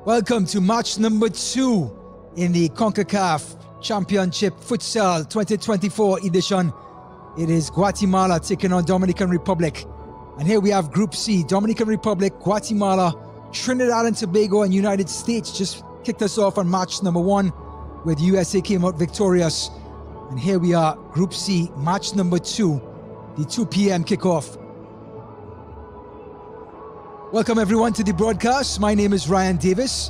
Welcome to match number 2 in the Concacaf Championship Futsal 2024 edition. It is Guatemala taking on Dominican Republic. And here we have Group C, Dominican Republic, Guatemala, Trinidad and Tobago and United States just kicked us off on match number 1 with USA came out victorious. And here we are, Group C, match number 2, the 2 p.m. kickoff. Welcome everyone to the broadcast. My name is Ryan Davis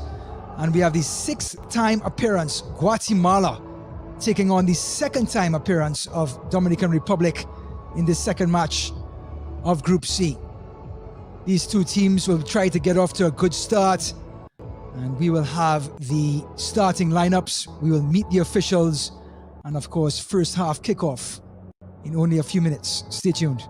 and we have the 6th time appearance, Guatemala, taking on the 2nd time appearance of Dominican Republic in the 2nd match of Group C. These two teams will try to get off to a good start and we will have the starting lineups, we will meet the officials and of course first half kickoff in only a few minutes. Stay tuned.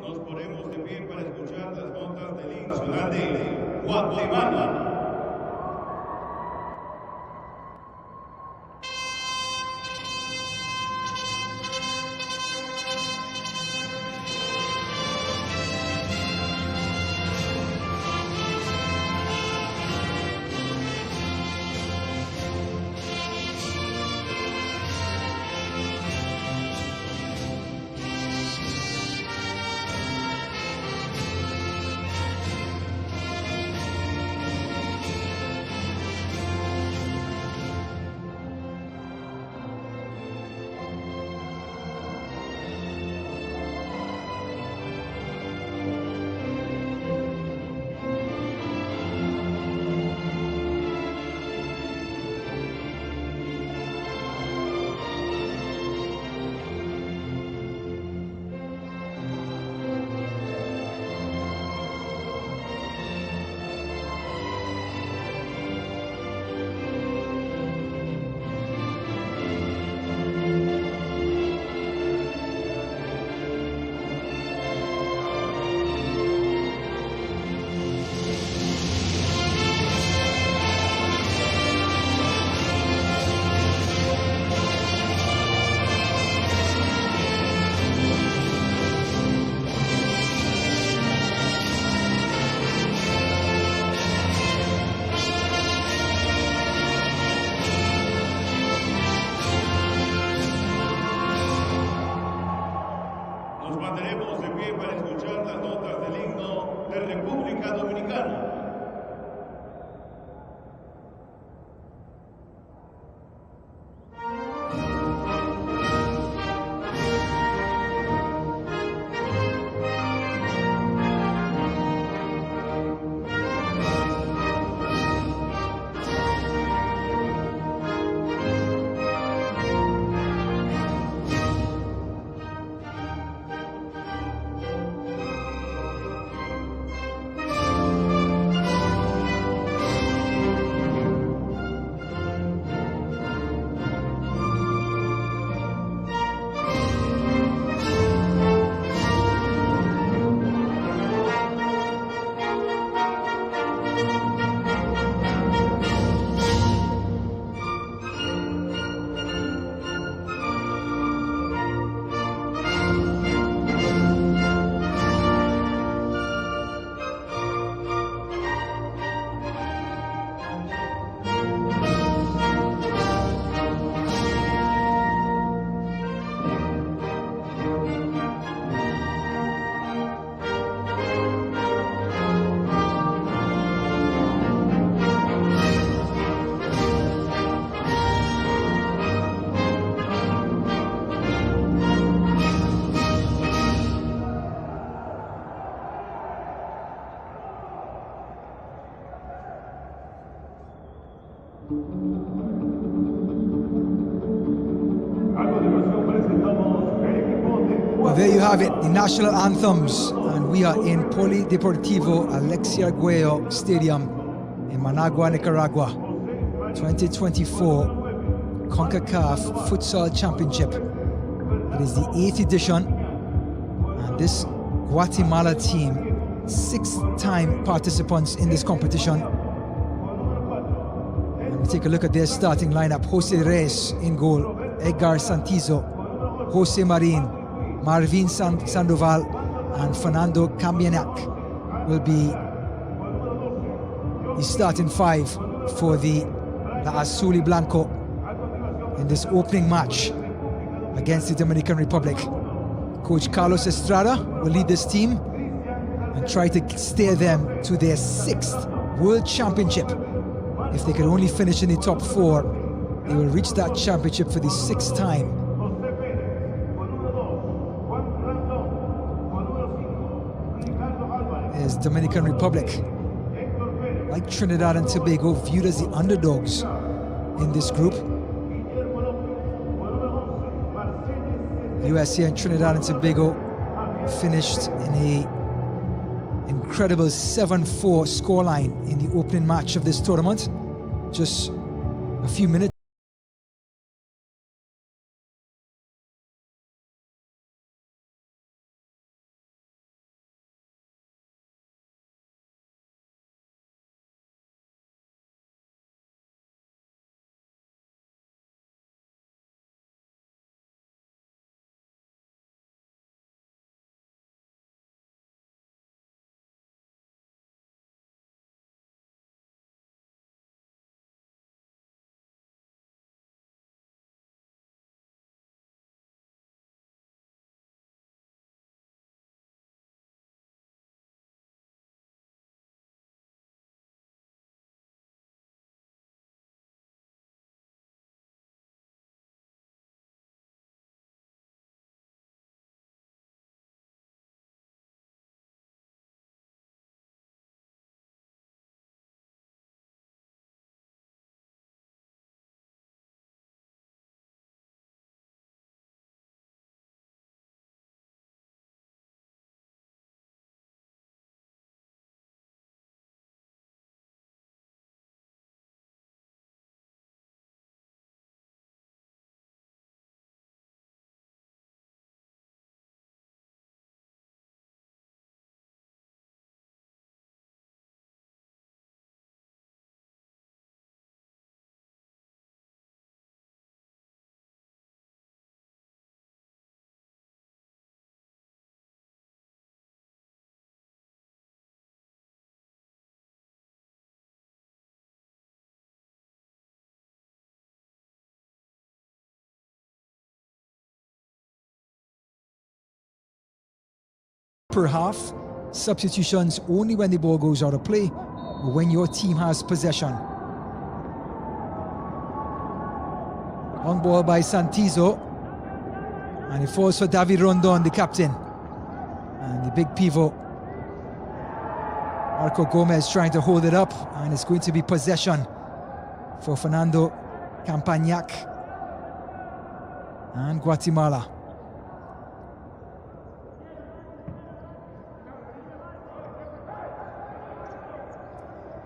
Nos ponemos de pie para escuchar las notas del himno nacional de Guatemala. Well, there you have it, the national anthems, and we are in Polideportivo Alexis Arguello Stadium in Managua, Nicaragua. 2024 Concacaf Futsal Championship. It is the 8th edition, and this Guatemala team, 6th-time participants in this competition. And we take a look at their starting lineup. Jose Reyes in goal, Edgar Santizo, Jose Marin, Marvin Sandoval, and Fernando Cambianac will be the starting 5 for the Azul y Blanco in this opening match against the Dominican Republic. Coach Carlos Estrada will lead this team and try to steer them to their 6th World Championship. If they can only finish in the top 4, they will reach that championship for the 6th time. There's Dominican Republic, like Trinidad and Tobago, viewed as the underdogs in this group. USA and Trinidad and Tobago finished in a incredible 7-4 scoreline in the opening match of this tournament. Just a few minutes. Per half, substitutions only when the ball goes out of play or when your team has possession. On ball by Santizo, and it falls for David Rondon, the captain. And the big pivot, Marco Gomez, trying to hold it up, and it's going to be possession for Fernando Campagnac and Guatemala.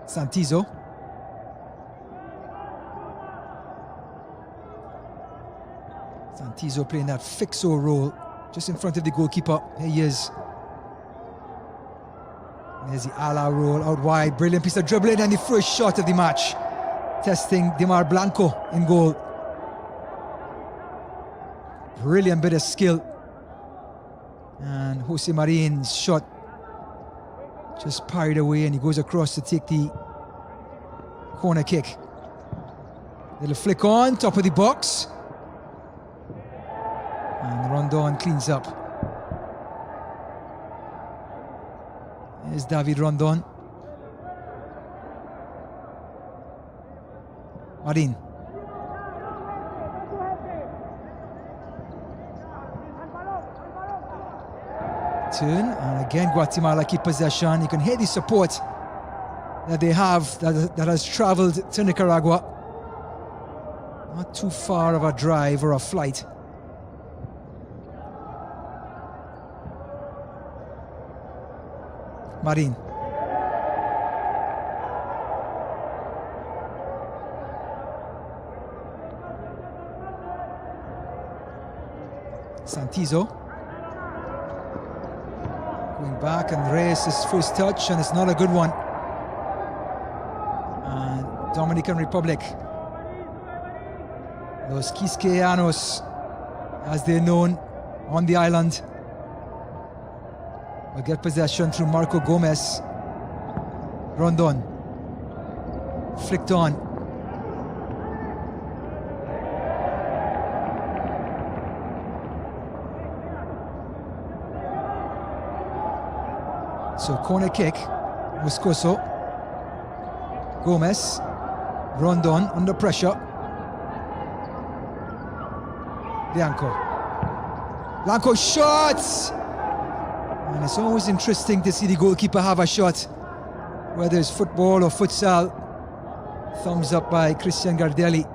Santizo. Santizo playing that fixo role just in front of the goalkeeper. Here he is. There's the ala roll out wide. Brilliant piece of dribbling, and the first shot of the match. Testing Dimar Blanco in goal. Brilliant bit of skill. And Jose Marin's shot just parried away, and he goes across to take the corner kick. Little flick on, top of the box. And Rondon cleans up. There's David Rondon. Marin. Turn, and again Guatemala keep possession. You can hear the support that they have, that has traveled to Nicaragua. Not too far of a drive or a flight. Marin. Santizo. Going back, and Reyes' first touch, and it's not a good one. And Dominican Republic, Los Quisqueyanos, as they're known on the island, will get possession through Marco Gomez. Rondon. Flicked on. So corner kick, Moscoso. Gomez. Rondon under pressure. Blanco shots! And it's always interesting to see the goalkeeper have a shot, whether it's football or futsal. Thumbs up by Christian Gardelli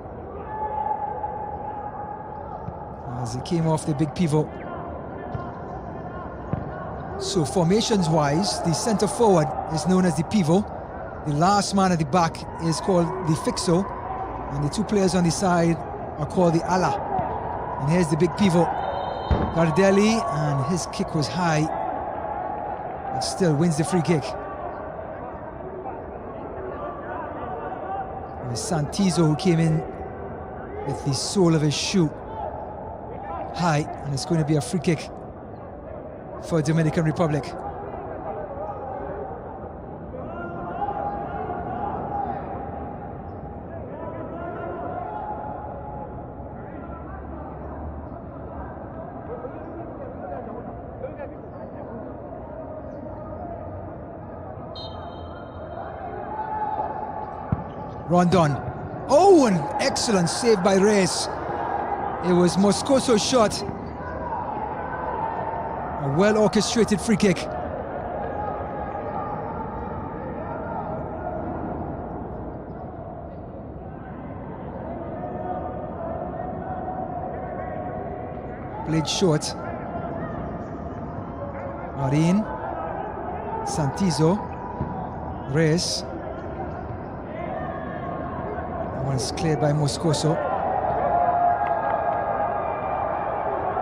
as he came off the big pivot. So formations-wise, the centre forward is known as the pivot. The last man at the back is called the fixo, and the two players on the side are called the ala. And here's the big pivot, Gardelli, and his kick was high, but still wins the free kick. It was Santizo who came in with the sole of his shoe high, and it's going to be a free kick for Dominican Republic. Rondon. Oh, an excellent save by Reyes. It was Moscoso's shot. A well-orchestrated free kick. Played short. Marin. Santizo. Reyes. That one's cleared by Moscoso.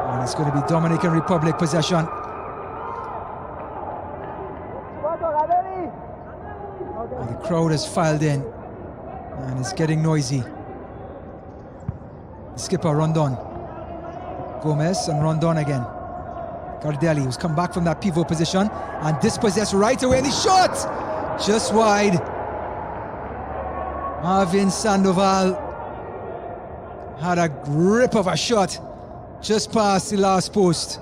And it's going to be Dominican Republic possession. And the crowd has filed in and it's getting noisy. The skipper Rondon. Gomez and Rondon again. Gardelli, who's come back from that pivot position and dispossessed right away, and he shot just wide. Marvin Sandoval had a grip of a shot just past the last post.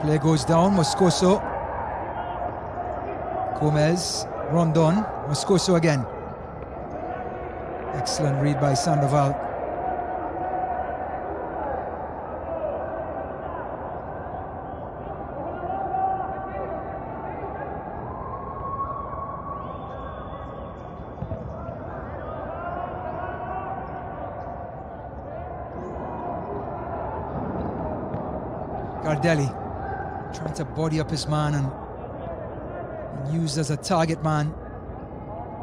Play goes down, Moscoso. Gomez, Rondon, Moscoso again. Excellent read by Sandoval. Gardelli trying to body up his man and used as a target man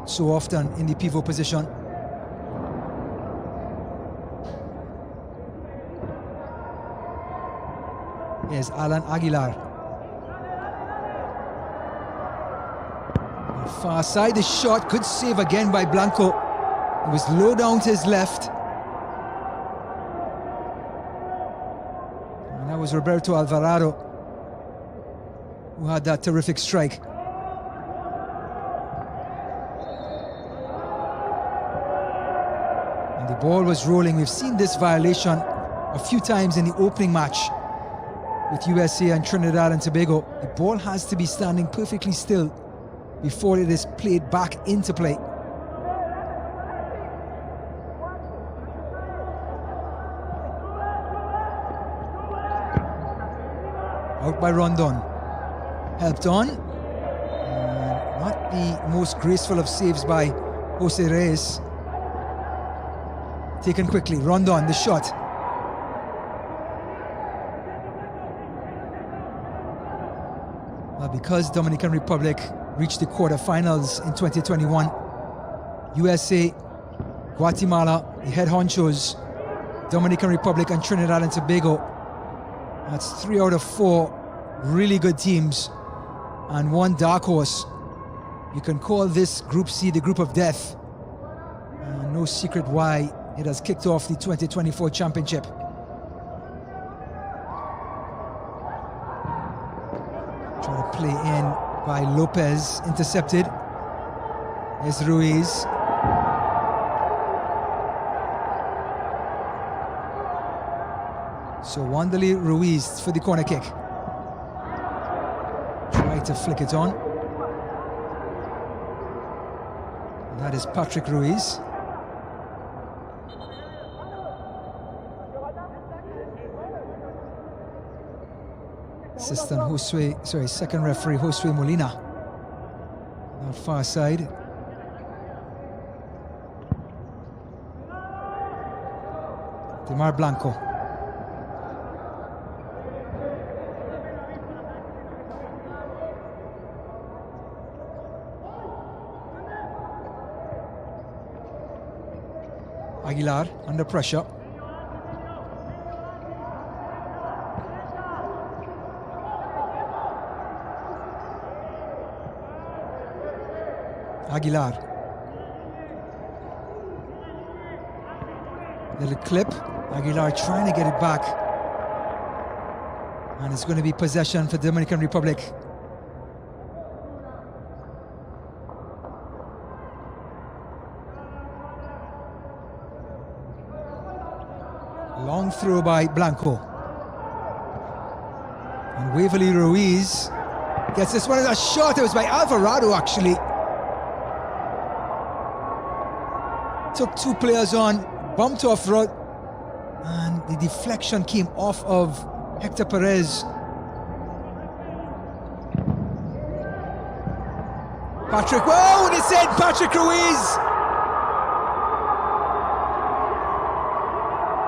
so often in the pivot position. Here's Alan Aguilar. On the far side, the shot, good save again by Blanco. It was low down to his left. And that was Roberto Alvarado who had that terrific strike. And the ball was rolling. We've seen this violation a few times in the opening match with USA and Trinidad and Tobago. The ball has to be standing perfectly still before it is played back into play. Out by Rondon. Helped on. Not the most graceful of saves by Jose Reyes. Taken quickly. Rondon, the shot. Well, because Dominican Republic reached the quarterfinals in 2021, USA, Guatemala, the head honchos, Dominican Republic and Trinidad and Tobago. That's 3 out of 4 really good teams and 1 dark horse. You can call this Group C the group of death. No secret why it has kicked off the 2024 championship. Try to play in by Lopez, intercepted. There's Ruiz. So Wanderlei Ruiz for the corner kick. Try to flick it on. And that is Patrick Ruiz. Second referee Josue Molina. Not far side. Demar Blanco. Aguilar under pressure. Aguilar. Little clip. Aguilar trying to get it back. And it's going to be possession for Dominican Republic. Long throw by Blanco. And Waverly Ruiz gets this one as a shot. It was by Alvarado actually. Took 2 players on, bumped off road, and the deflection came off of Hector Perez. Patrick, whoa, they said Patrick Ruiz.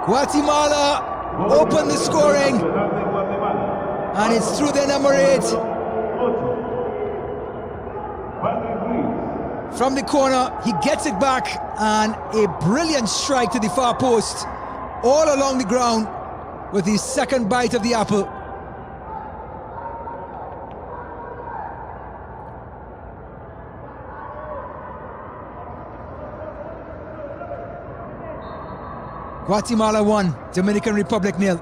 Guatemala opened the scoring, and it's through their number 8. From the corner, he gets it back, and a brilliant strike to the far post, all along the ground, with his second bite of the apple. Guatemala 1, Dominican Republic 0.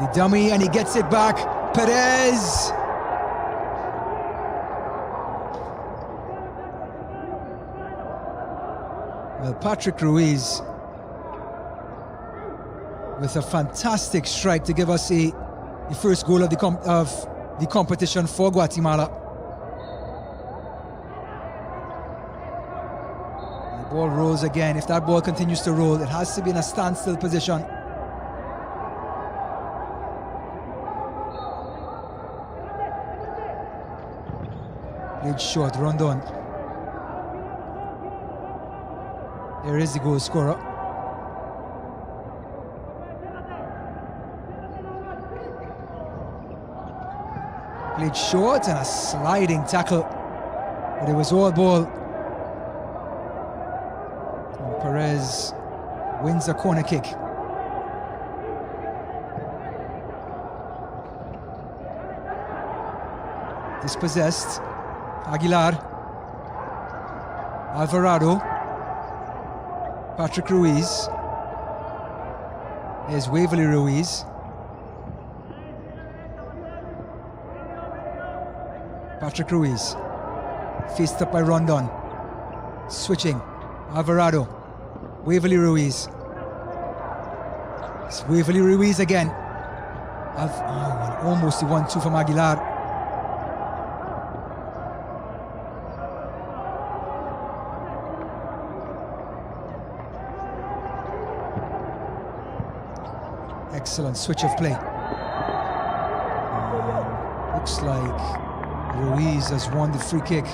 The dummy, and he gets it back. Perez. Well, Patrick Ruiz with a fantastic strike to give us the first goal of the competition for Guatemala. The ball rolls again. If that ball continues to roll, it has to be in a standstill position. Played short, Rondon. There is the goal scorer. Played short and a sliding tackle, but it was all ball. And Perez wins a corner kick. Dispossessed. Aguilar. Alvarado. Patrick Ruiz. There's Waverly Ruiz. Patrick Ruiz. Faced up by Rondon. Switching. Alvarado. Waverly Ruiz. It's Waverly Ruiz again. Almost the 1-2 from Aguilar. Excellent switch of play. Looks like Ruiz has won the free kick.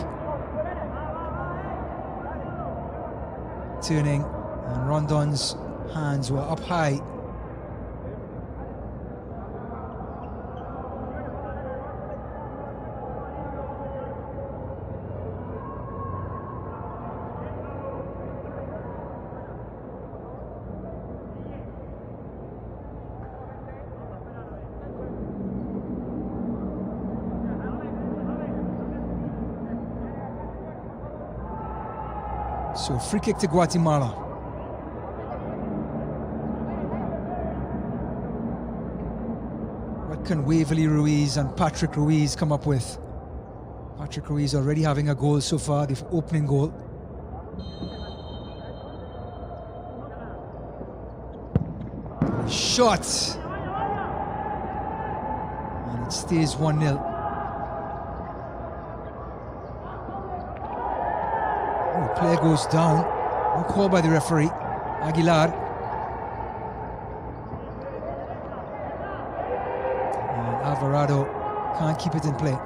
Turning, and Rondon's hands were up high. So free kick to Guatemala. What can Waverly Ruiz and Patrick Ruiz come up with? Patrick Ruiz already having a goal so far, the opening goal. Shot! And it stays 1-0. Player goes down. No call by the referee. Aguilar. And Alvarado can't keep it in play.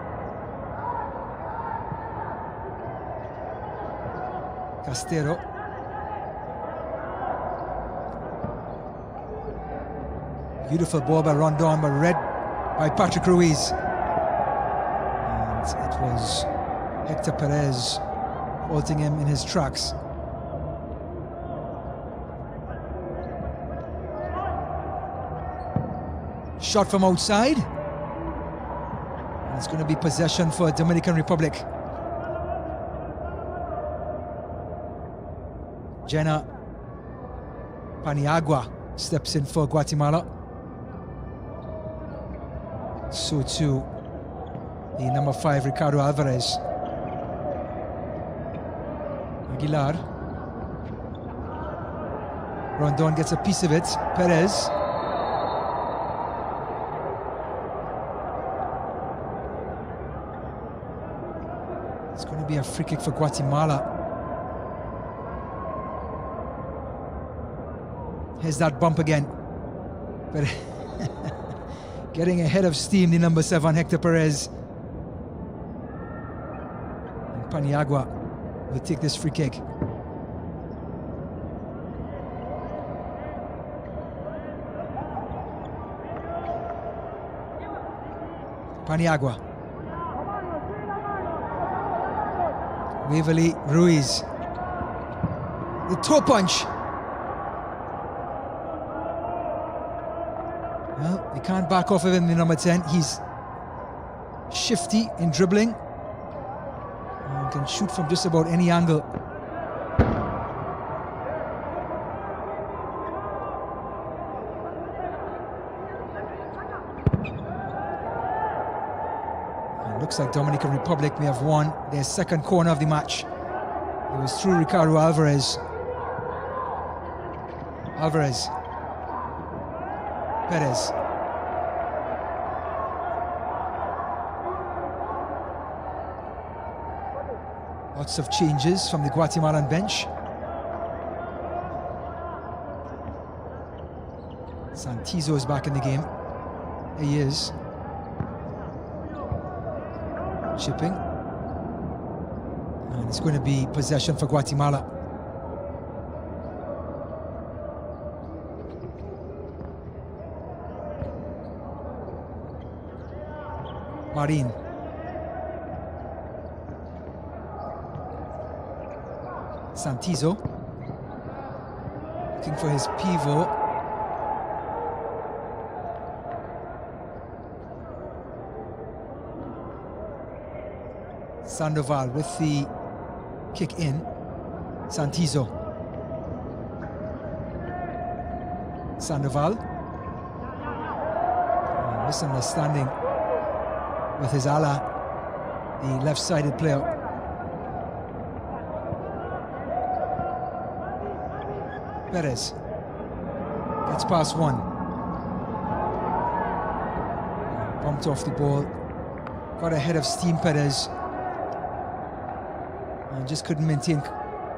Castero. Beautiful ball by Rondon, but read by Patrick Ruiz. And it was Hector Perez halting him in his tracks. Shot from outside. And it's going to be possession for Dominican Republic. Jenna Paniagua steps in for Guatemala. So too the number 5 Ricardo Alvarez. Aguilar. Rondon gets a piece of it. Perez. It's going to be a free kick for Guatemala. Here's that bump again. But getting ahead of steam, the number 7, Hector Perez. And Paniagua will take this free kick. Paniagua. Waverly Ruiz. The toe punch. Well, you can't back off of him, the number 10. He's shifty in dribbling. And can shoot from just about any angle. And looks like Dominican Republic may have won their second corner of the match. It was through Ricardo Alvarez. Perez. Lots of changes from the Guatemalan bench. Santizo is back in the game. There he is. Chipping. And it's going to be possession for Guatemala. Marin. Santizo. Looking for his pivot. Sandoval with the kick in. Santizo. Sandoval. Misunderstanding with his ala, the left-sided player. Perez gets past one. Bumped off the ball. Got ahead of Steam Perez. And just couldn't maintain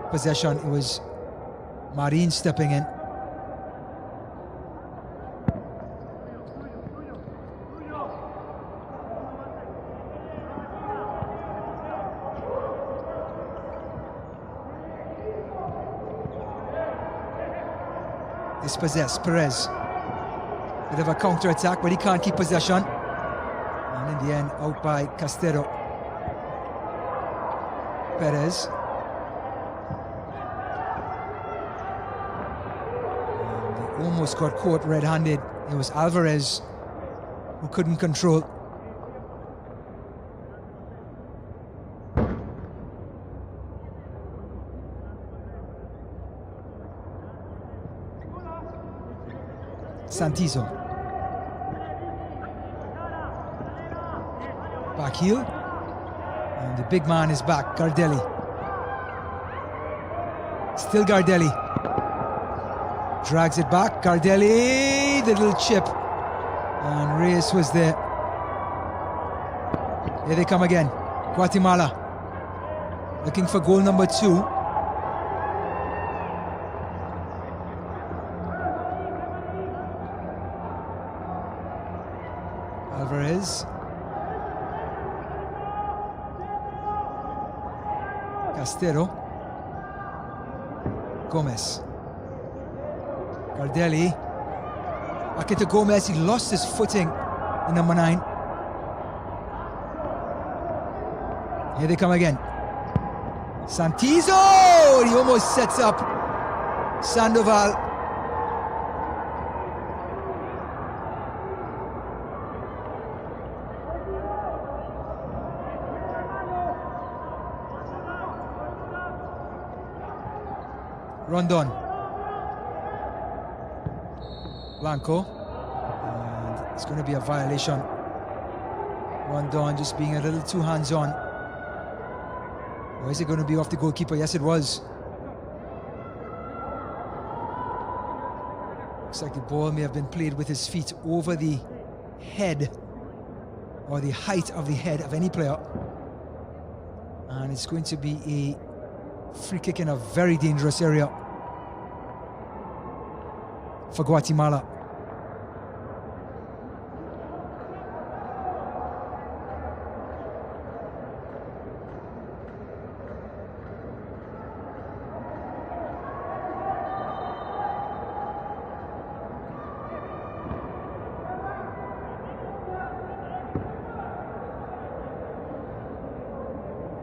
possession. It was Marin stepping in. Dispossessed, Perez. Bit of a counter-attack, but he can't keep possession. And in the end, out by Castero. Perez. And he almost got caught red-handed. It was Alvarez who couldn't control. Santizo. Back heel. And the big man is back, Gardelli. Still Gardelli. Drags it back, Gardelli, the little chip. And Reyes was there. Here they come again. Guatemala. Looking for goal number 2. Alvarez. Castero. Gomez. Gardelli. Back into Gomez. He lost his footing in number 9. Here they come again. Santizo! He almost sets up Sandoval. Rondon. Blanco. And it's going to be a violation. Rondon just being a little too hands-on. Or is it going to be off the goalkeeper? Yes, it was. Looks like the ball may have been played with his feet over the head or the height of the head of any player. And it's going to be a free kick in a very dangerous area for Guatemala.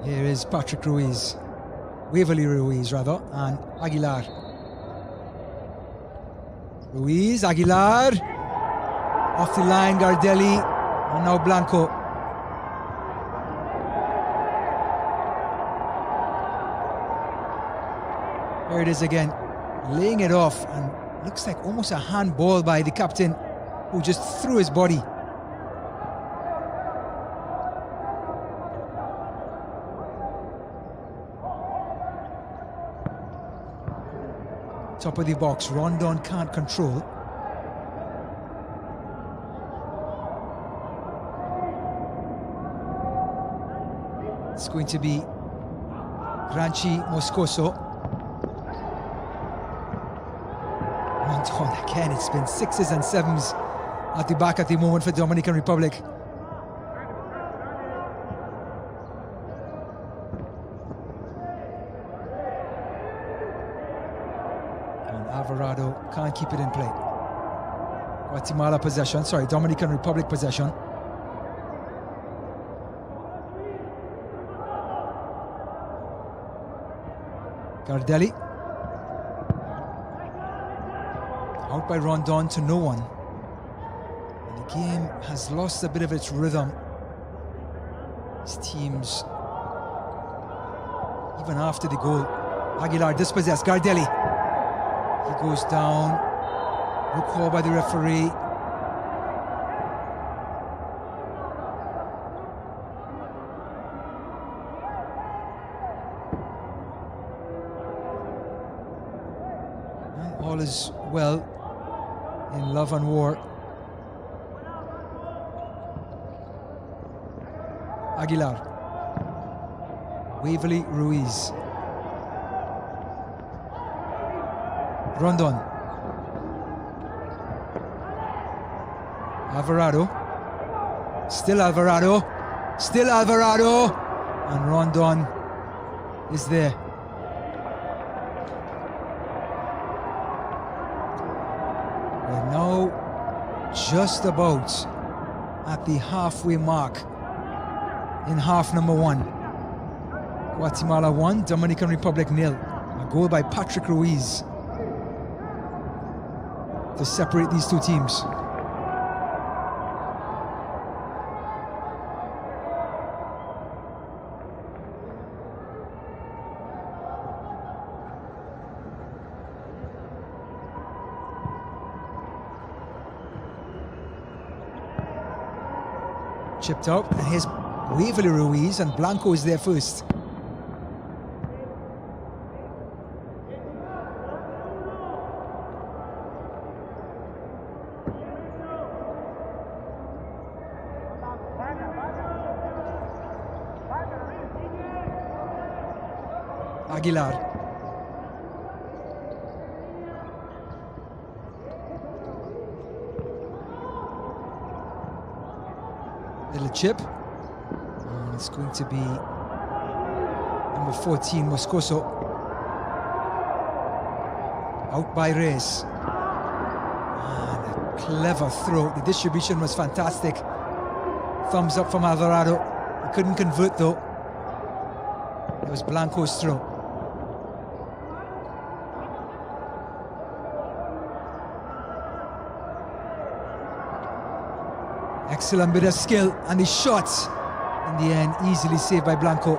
Here is Patrick Ruiz. Waverly Ruiz, rather, and Aguilar. Ruiz, Aguilar. Off the line, Gardelli. And now Blanco. There it is again. Laying it off, and looks like almost a handball by the captain, who just threw his body. Top of the box, Rondon can't control. It's going to be Granchi Moscoso. Rondon again, it's been 6s and 7s at the back at the moment for Dominican Republic. Alvarado can't keep it in play. Guatemala possession, sorry, Dominican Republic possession. Gardelli. Out by Rondon to no one. And the game has lost a bit of its rhythm. These teams, even after the goal. Aguilar dispossessed, Gardelli. He goes down. No call by the referee. And all is well in love and war. Aguilar. Waverly Ruiz. Rondon. Alvarado. Still Alvarado. Still Alvarado. And Rondon is there. We're now just about at the halfway mark in half number one. Guatemala 1, Dominican Republic 0. A goal by Patrick Ruiz to separate these two teams. Chipped up, and here's Waverly Ruiz, and Blanco is there first. Aguilar. Little chip. And it's going to be number 14, Moscoso. Out by Reyes. And a clever throw. The distribution was fantastic. Thumbs up from Alvarado. He couldn't convert though. It was Blanco's throw. Excellent bit of skill, and the shot in the end easily saved by Blanco.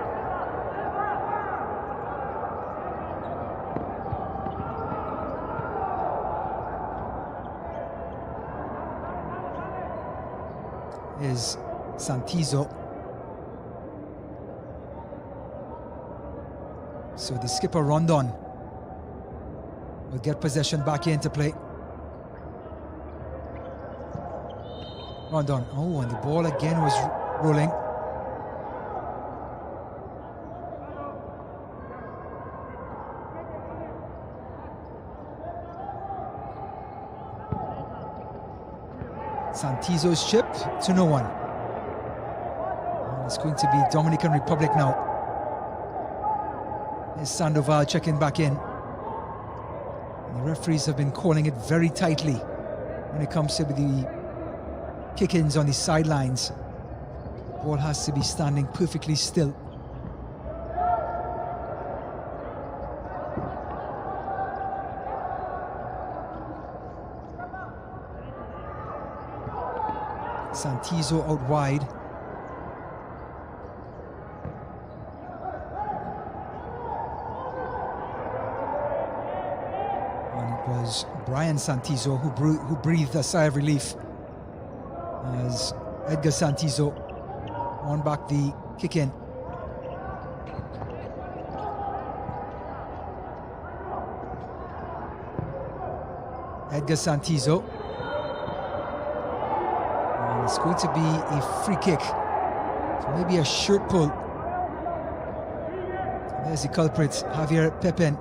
Is Santizo. So the skipper Rondon will get possession back into play. Rondon, oh, and the ball again was rolling. Santizo's chip to no one. And it's going to be Dominican Republic now. There's Sandoval checking back in. And the referees have been calling it very tightly when it comes to the kick-ins on the sidelines. Ball has to be standing perfectly still. Santizo out wide. And it was Brian Santizo who breathed a sigh of relief as Edgar Santizo won back the kick-in. Edgar Santizo. And it's going to be a free kick. So maybe a shirt pull. There's the culprit, Javier Pepin.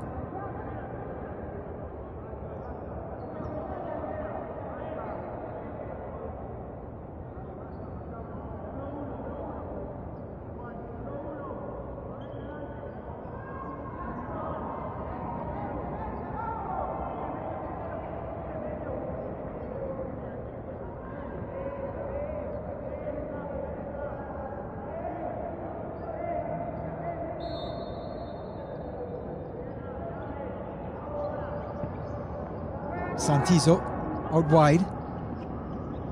Santizo out wide,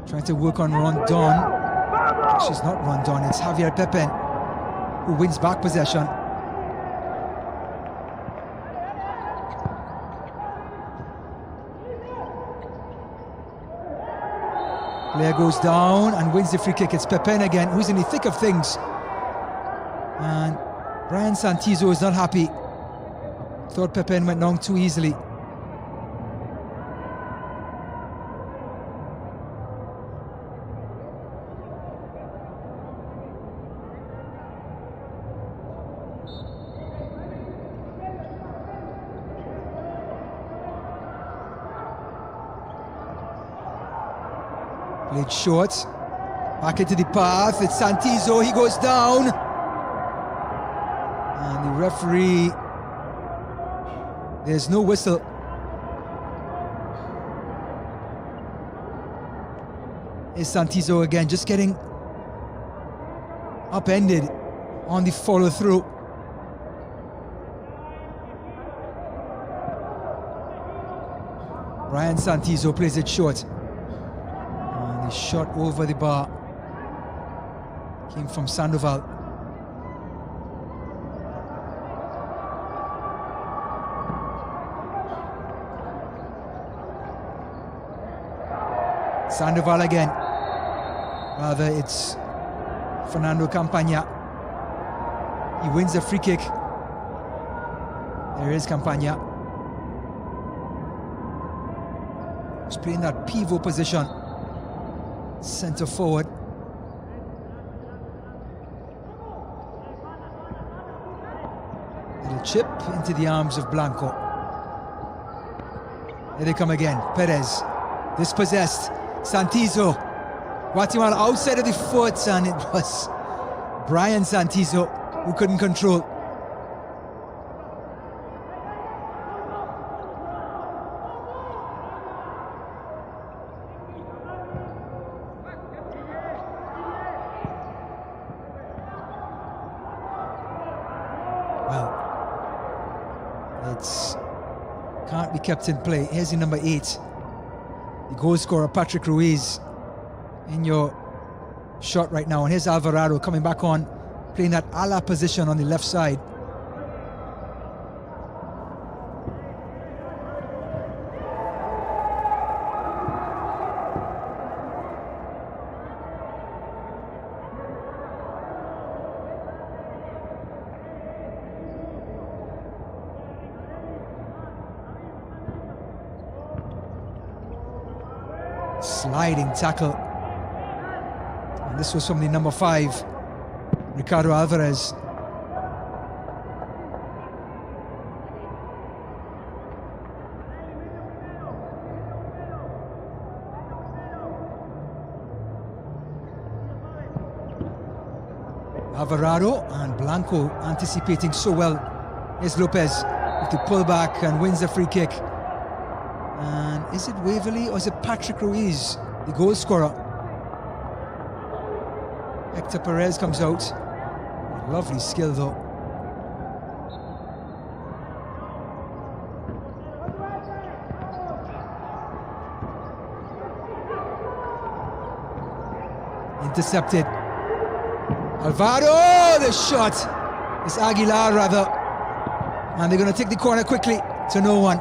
trying to work on Rondon. She's not Rondon, it's Javier Pepin who wins back possession. Player goes down and wins the free kick. It's Pepin again, who's in the thick of things. And Brian Santizo is not happy. Thought Pepin went down too easily. Played short. Back into the path. It's Santizo. He goes down. And the referee, there's no whistle. It's Santizo again, just getting upended on the follow through. Brian Santizo plays it short. And the shot over the bar came from Sandoval. Sandoval again. Rather, it's Fernando Campagna. He wins a free kick. There is Campagna. He's playing that pivot position. Centre forward. Little chip into the arms of Blanco. Here they come again. Perez. Dispossessed. Santizo. Guatemala outside of the foot, and it was Brian Santizo who couldn't control. Well, it's can't be kept in play. Here's the number 8. The goal scorer, Patrick Ruiz, in your shot right now. And here's Alvarado coming back on, playing that ala position on the left side. Sliding tackle. And this was from the number 5, Ricardo Alvarez. Alvarado and Blanco anticipating so well. Here's Lopez with the pullback and wins the free kick. And is it Waverly or is it Patrick Ruiz, the goal scorer? Hector Perez comes out. Lovely skill though. Intercepted. Alvaro, the shot. It's Aguilar rather. And they're going to take the corner quickly to no one.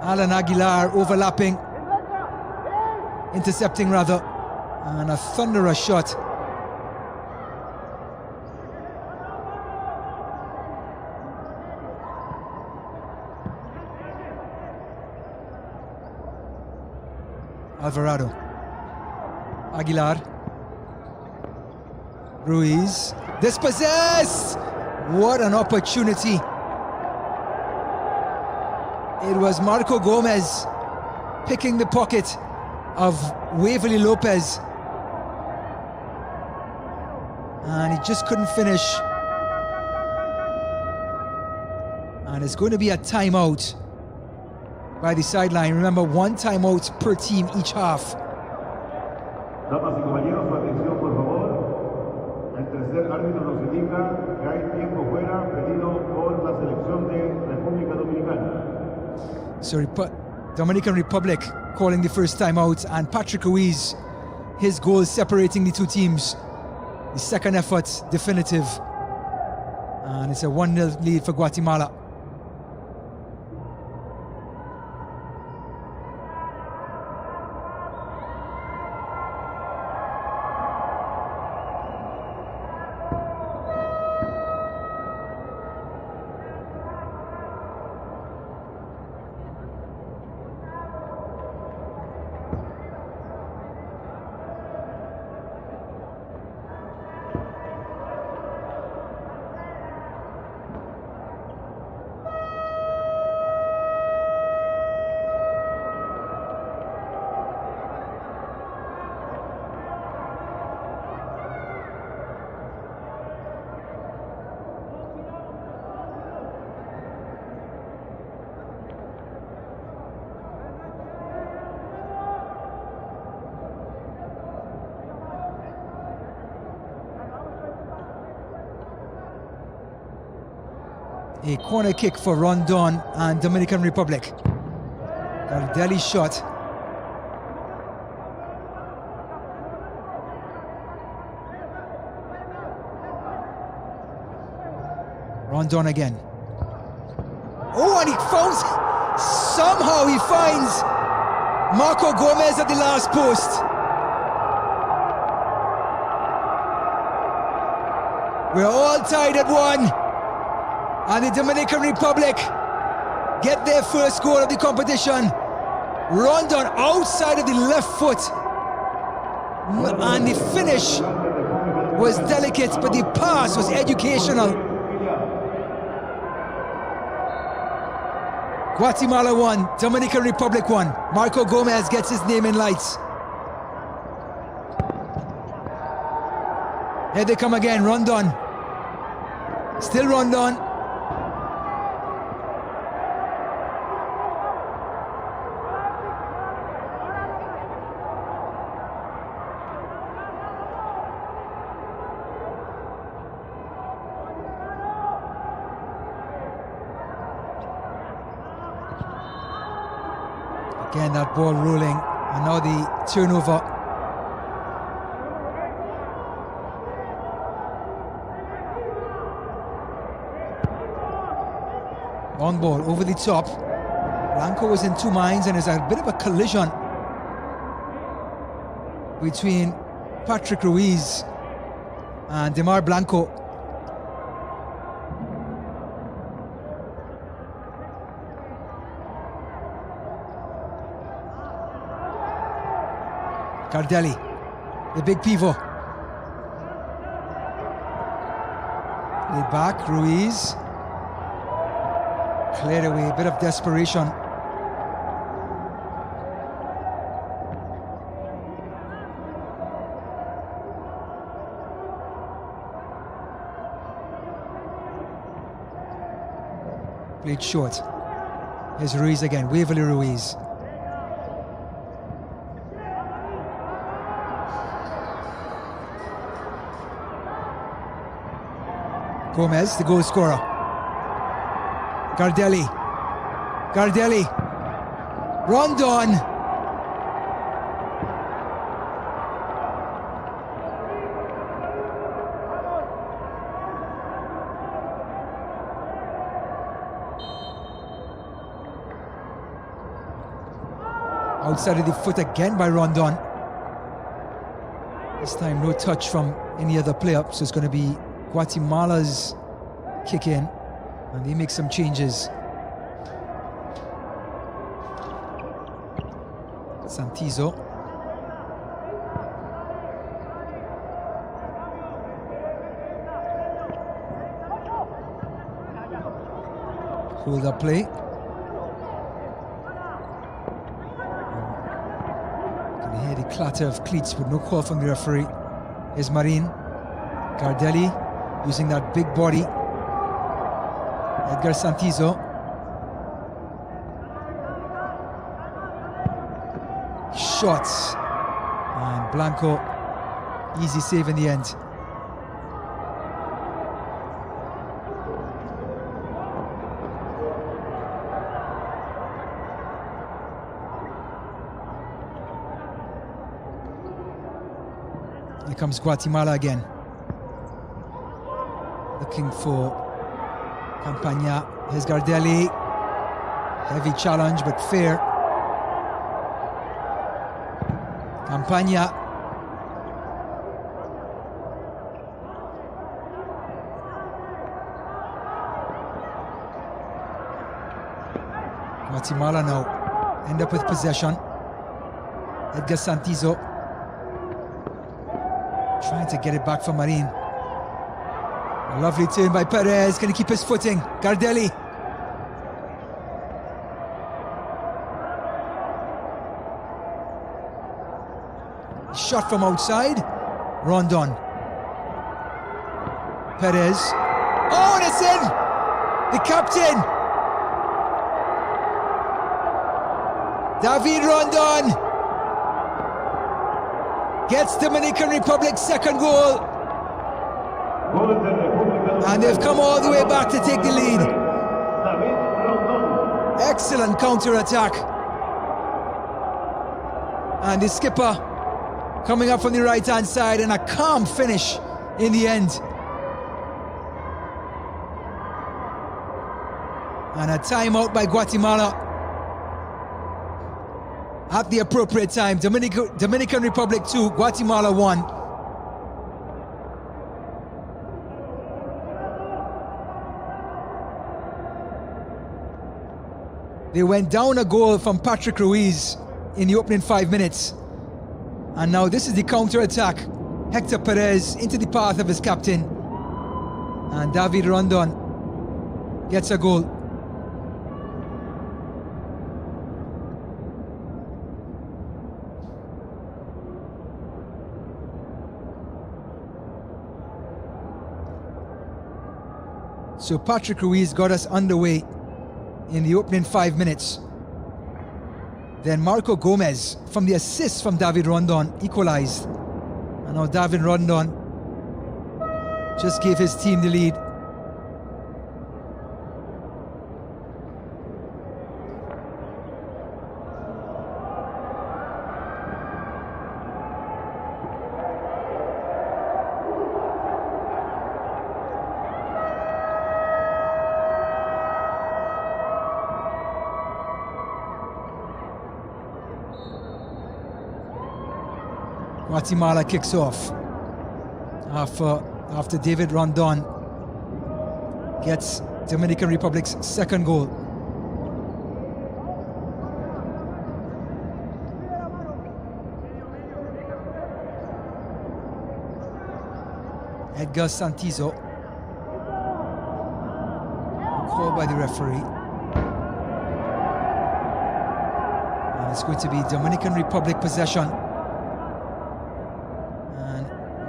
Alan Aguilar overlapping, intercepting rather, and a thunderous shot. Alvarado, Aguilar, Ruiz, dispossessed! What an opportunity. It was Marco Gomez picking the pocket of Waverly Lopez. And he just couldn't finish. And it's going to be a timeout by the sideline. Remember, 1 timeout per team each half. Damas y caballeros, su atención por favor. El tercer árbitro nos indica que hay tiempo fuera pedido por la selección de República Dominicana. So Dominican Republic calling the first time out, and Patrick Ruiz, his goal separating the two teams. The second effort definitive, and it's a 1-0 lead for Guatemala. A corner kick for Rondon and Dominican Republic. Arguello shot. Rondon again. Oh, and he finds, somehow he finds Marco Gomez at the last post. We're all tied at 1. And the Dominican Republic get their first goal of the competition. Rondon outside of the left foot. And the finish was delicate, but the pass was educational. Guatemala 1, Dominican Republic 1. Marco Gomez gets his name in lights. Here they come again, Rondon. Still Rondon. Again, that ball rolling, and now the turnover. Long ball over the top. Blanco was in two minds, and there's a bit of a collision between Patrick Ruiz and Demar Blanco. Arguello, the big pivot. Laid back, Ruiz. Cleared away, a bit of desperation. Played short. Here's Ruiz again, Waverly Ruiz. Gomez, the goal scorer. Arguello. Rondon. Outside of the foot again by Rondon. This time no touch from any other player, so it's going to be Guatemala's kick in, and they make some changes. Santizo. Hold up play. You can hear the clatter of cleats with no call from the referee. Here's Marin. Arguello using that big body. Edgar Santizo. Shots. And Blanco, easy save in the end. Here comes Guatemala again. Looking for Campagna. Here's Arguello. Heavy challenge, but fair. Campagna. Guatemala now end up with possession. Edgar Santizo trying to get it back for Marin. A lovely turn by Perez. Can he keep his footing? Arguello. Shot from outside. Rondon. Perez. Oh, and it's in! The captain! David Rondon gets Dominican Republic's second goal. And they've come all the way back to take the lead. excellent counter-attack. And the skipper coming up from the right-hand side, and a calm finish in the end. And a timeout by Guatemala at the appropriate time. Dominican Republic 2, Guatemala 1. They went down a goal from Patrick Ruiz in the opening 5 minutes. And now this is the counter-attack. Hector Perez into the path of his captain. And David Rondon gets a goal. So Patrick Ruiz got us underway in the opening 5 minutes. Then Marco Gomez, from the assist from David Rondon, equalized. And now David Rondon just gave his team the lead. Guatemala kicks off after David Rondon gets Dominican Republic's second goal. Edgar Santizo, called by the referee. And it's going to be Dominican Republic possession.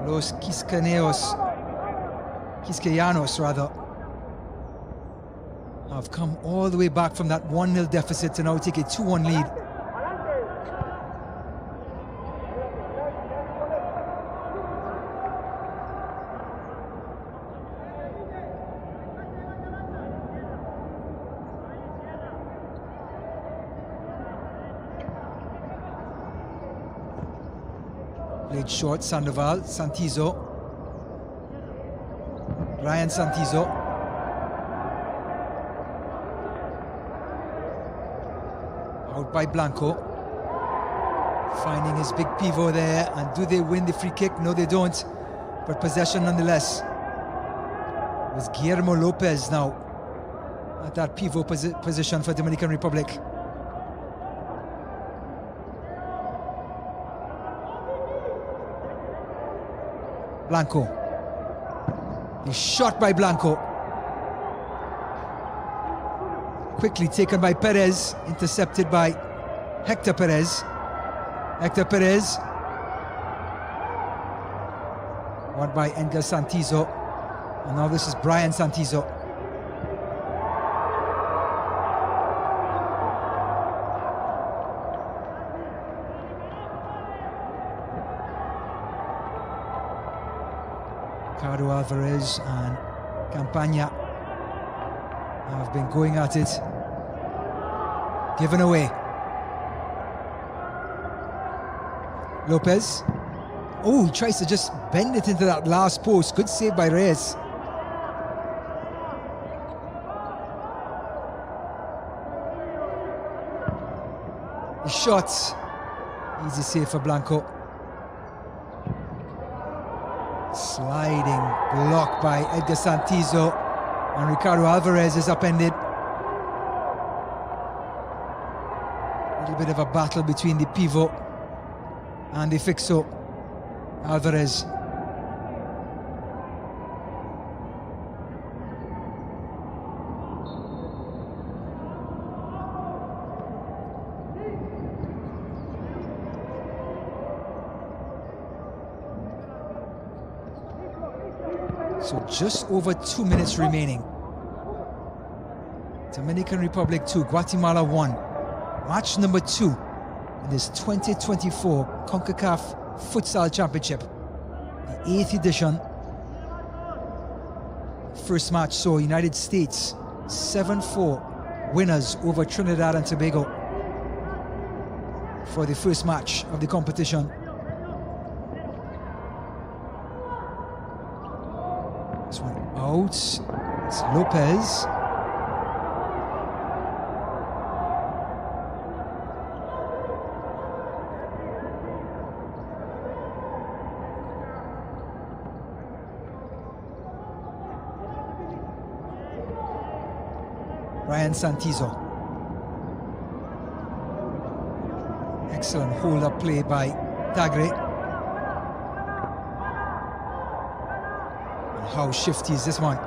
Los Quisqueyanos have come all the way back from that 1-0 deficit to now take a 2-1 lead. Played short, Sandoval, Santizo, Ryan Santizo. Out by Blanco. Finding his big pivot there, and do they win the free kick? No, they don't, but possession nonetheless. It was Guillermo Lopez now at that pivot position for Dominican Republic. Blanco. He's shot by Blanco. Quickly taken by Perez, intercepted by Hector Perez. Hector Perez. Won by Edgar Santizo. And now this is Brian Santizo. Ricardo Alvarez and Campaña have been going at it. Given away. Lopez. Oh, he tries to just bend it into that last post. Good save by Reyes. The shot. Easy save for Blanco. Sliding block by Edgar Santizo, and Ricardo Alvarez is upended. A little bit of a battle between the pivot and the fixo. Alvarez. So just over 2 minutes remaining. Dominican Republic 2, Guatemala 1. Match number 2 in this 2024 Concacaf Futsal Championship. The 8th edition. First match saw United States 7-4 winners over Trinidad and Tobago for the first match of the competition. This one out. It's Lopez. Ryan Santizo. Excellent hold-up play by Tagre. And how shifty is this one?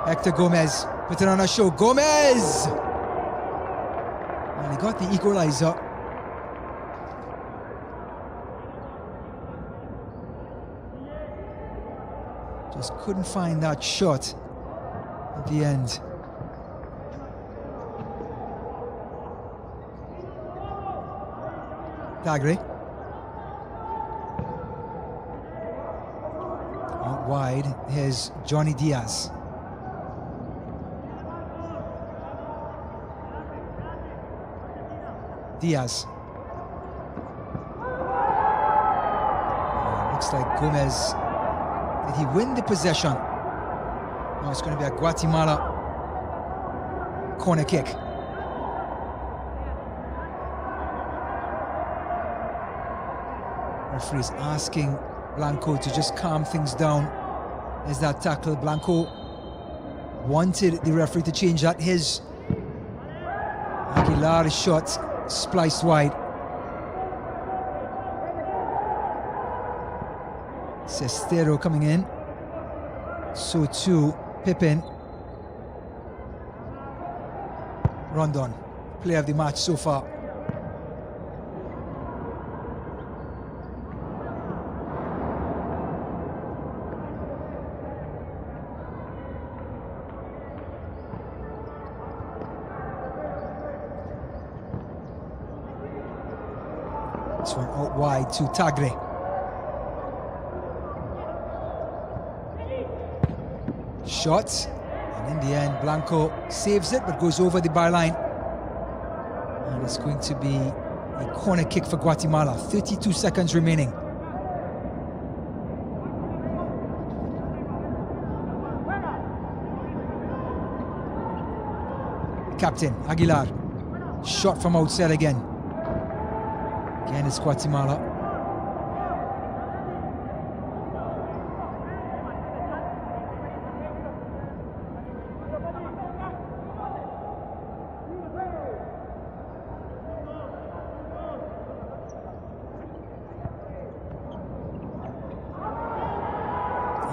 Hector Gomez putting on a show. Gomez! And he got the equalizer. Just couldn't find that shot at the end. Tagre. Out wide, here's Johnny Diaz. Diaz. Looks like Gomez. Did he win the possession? No, it's going to be a Guatemala corner kick. Referee is asking Blanco to just calm things down. There's that tackle. Blanco wanted the referee to change that. His Aguilar's shot spliced wide. Sestero coming in. So too Pippin. Rondon, player of the match so far. This one out wide to Tagre. Shot, and in the end Blanco saves it but goes over the byline, and it's going to be a corner kick for Guatemala. 32 seconds remaining. Captain Aguilar, shot from outside again. Again it's Guatemala.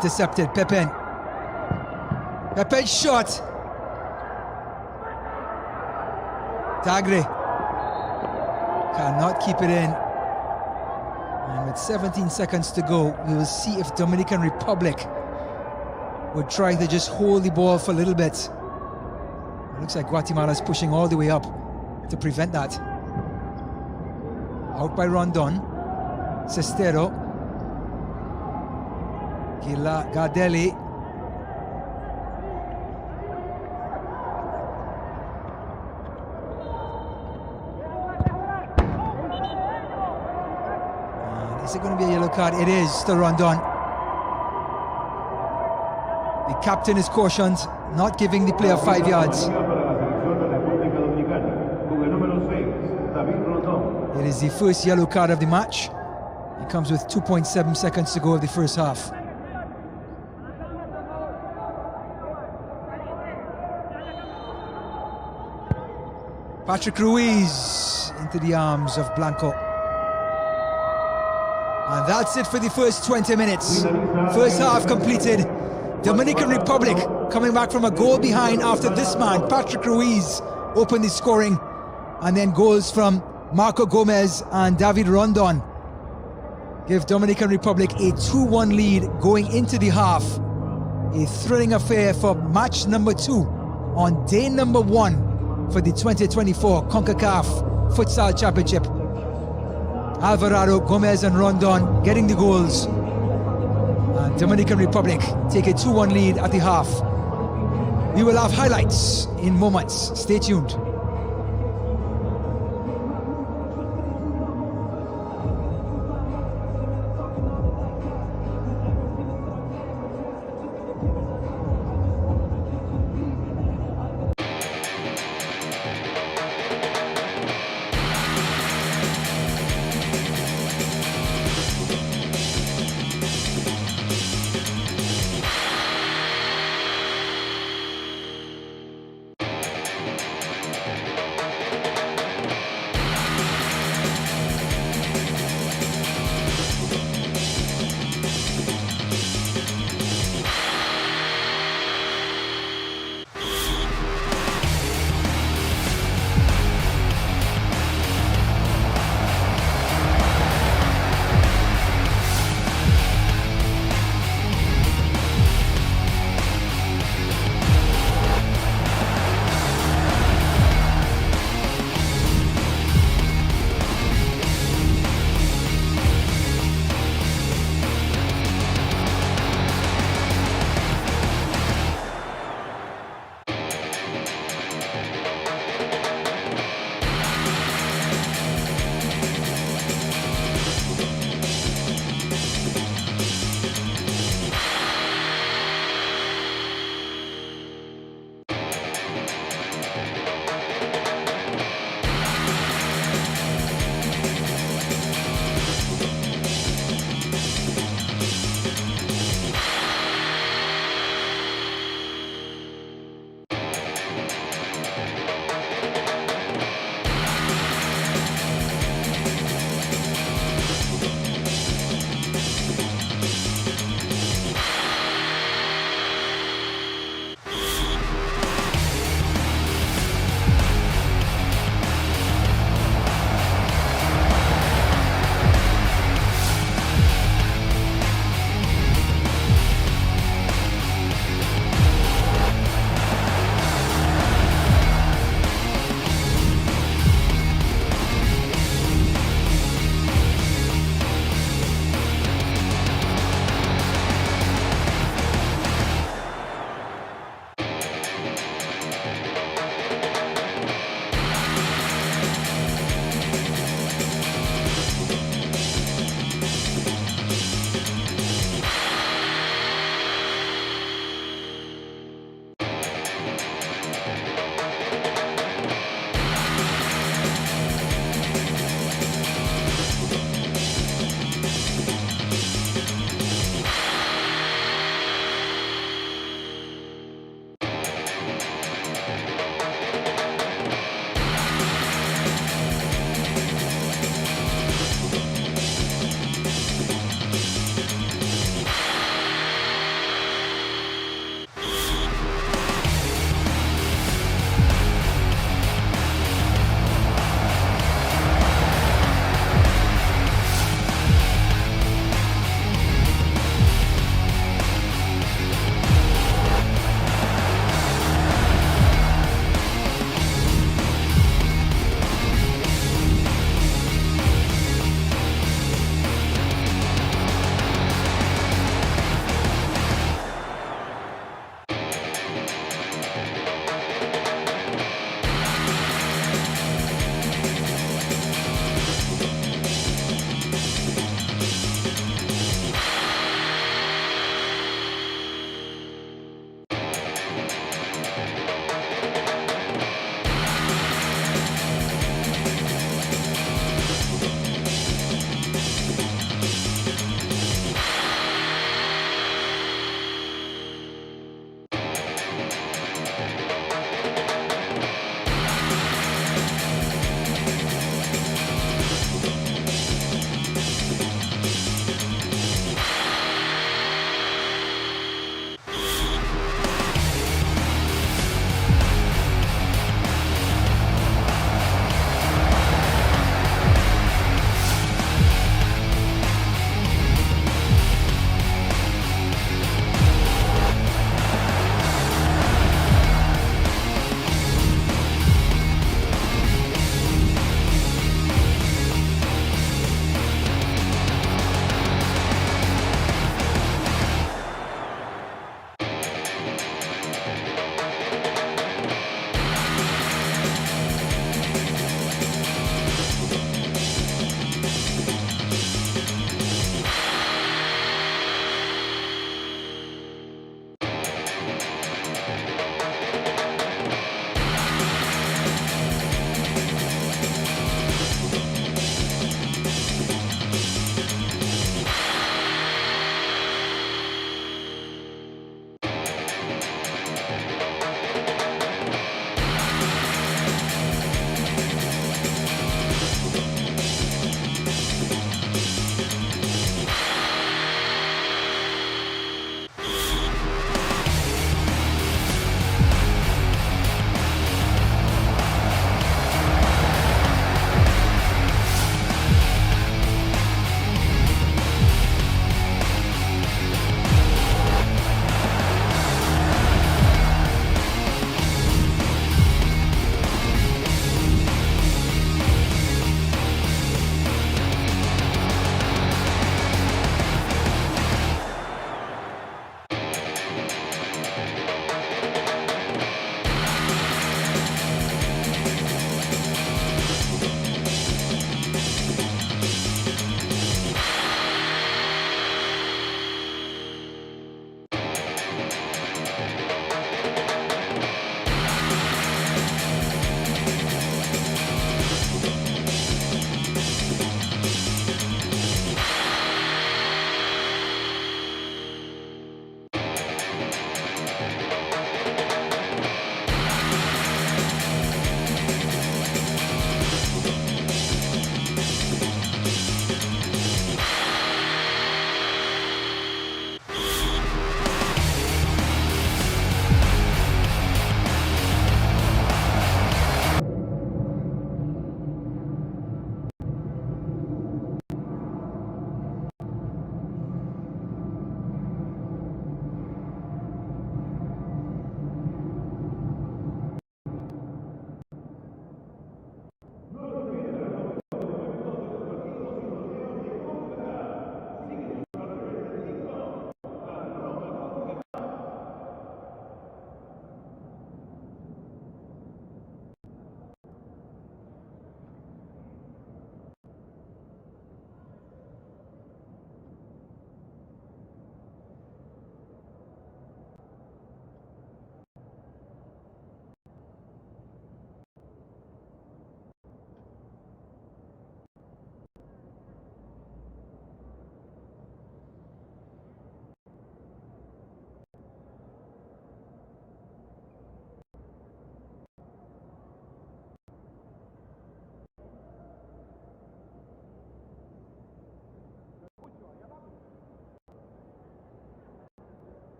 Intercepted, Pepin. Pepin shot. Tagre cannot keep it in. And with 17 seconds to go, we will see if Dominican Republic would try to just hold the ball for a little bit. It looks like Guatemala is pushing all the way up to prevent that. Out by Rondon. Sestero. Gardelli. Is it going to be a yellow card? It is to Rondon. The captain is cautioned, not giving the player 5 yards. It is the first yellow card of the match. It comes with 2.7 seconds to go of the first half. Patrick Ruiz into the arms of Blanco. And that's it for the first 20 minutes. First half completed. Dominican Republic coming back from a goal behind after this man, Patrick Ruiz, opened the scoring. And then goals from Marco Gomez and David Rondon give Dominican Republic a 2-1 lead going into the half. A thrilling affair for match number 2 on day number 1 for the 2024 Concacaf Futsal Championship. Alvarado, Gomez and Rondon getting the goals. And Dominican Republic take a 2-1 lead at the half. We will have highlights in moments. Stay tuned.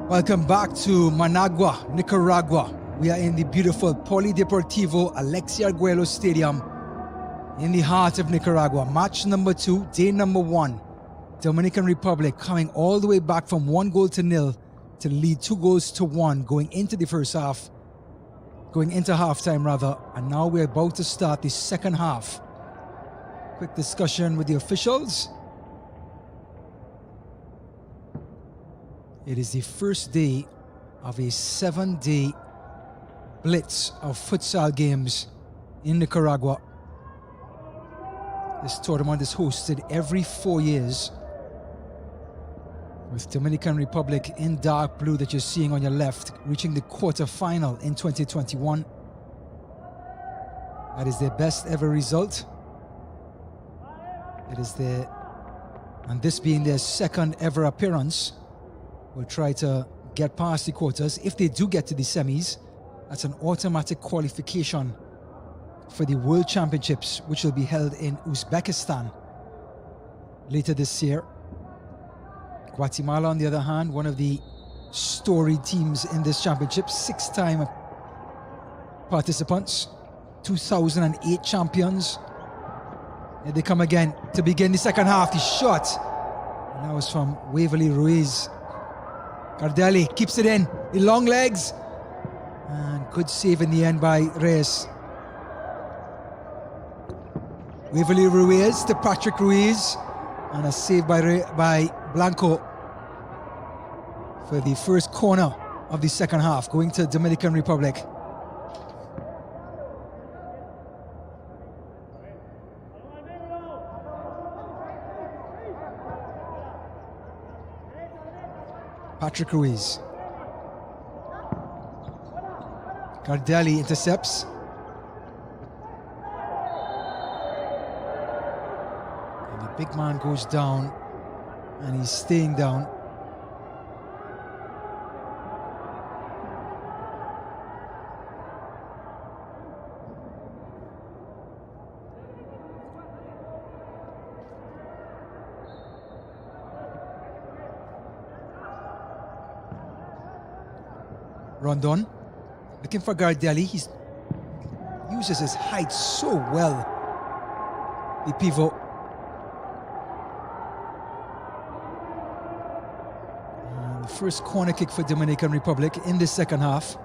Welcome back to Managua, Nicaragua. We are in the beautiful Polideportivo Alexis Arguello Stadium in the heart of Nicaragua. Match number 2, day number 1. Dominican Republic coming all the way back from 1-0 to lead 2-1 going into the first half, going into halftime rather, and now we're about to start the second half. Quick discussion with the officials. It is the first day of a 7-day blitz of futsal games in Nicaragua. This tournament is hosted every 4 years, with Dominican Republic in dark blue that you're seeing on your left reaching the quarterfinal in 2021. That is their best ever result. It is and this being their second ever appearance, will try to get past the quarters. If they do get to the semis, that's an automatic qualification for the World Championships, which will be held in Uzbekistan later this year. Guatemala, on the other hand, one of the storied teams in this championship, 6-time participants, 2008 champions. Here they come again to begin the second half. The shot, and that was from Waverly Ruiz. Cardelli keeps it in, the long legs, and good save in the end by Reyes. Waverly Ruiz to Patrick Ruiz, and a save by Blanco for the first corner of the second half, going to Dominican Republic. Patrick Ruiz. Cardelli intercepts. And the big man goes down, and he's staying down. Rondon, looking for Gardelli. He uses his height so well, the pivot. And the first corner kick for Dominican Republic in the second half.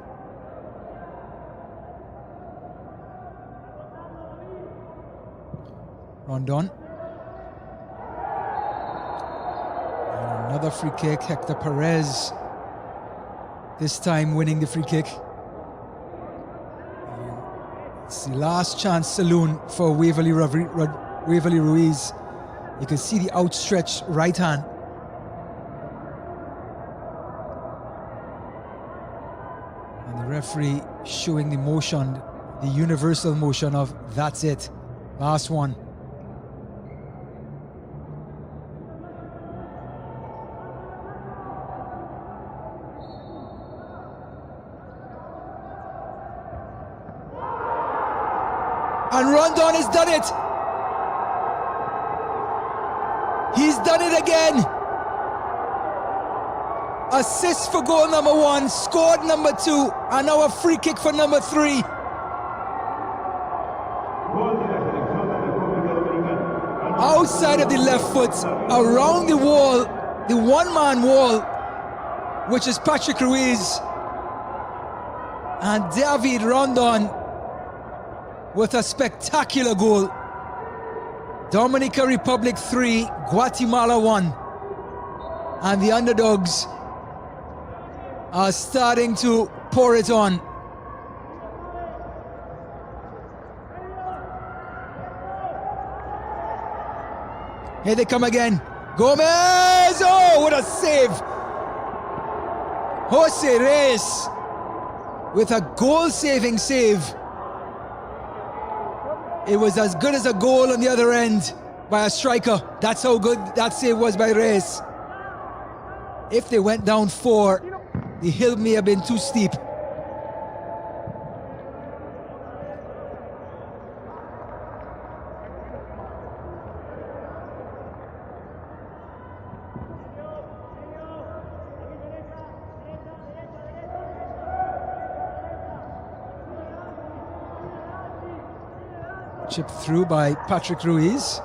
Rondon. And another free kick, Hector Perez. This time winning the free kick. It's the last chance saloon for Waverly Ruiz. You can see the outstretched right hand. And the referee showing the motion, the universal motion of that's it. Last one. And Rondon has done it. He's done it again. Assist for goal number 1, scored number 2, and now a free kick for number 3. Outside of the left foot, around the wall, the one-man wall, which is Patrick Ruiz. And David Rondon with a spectacular goal. Dominican Republic 3, Guatemala 1. And the underdogs are starting to pour it on. Here they come again. Gomez! Oh, what a save! Jose Reyes with a goal-saving save. It was as good as a goal on the other end by a striker. That's how good that save was by Reyes. If they went down 4, the hill may have been too steep. Chipped through by Patrick Ruiz.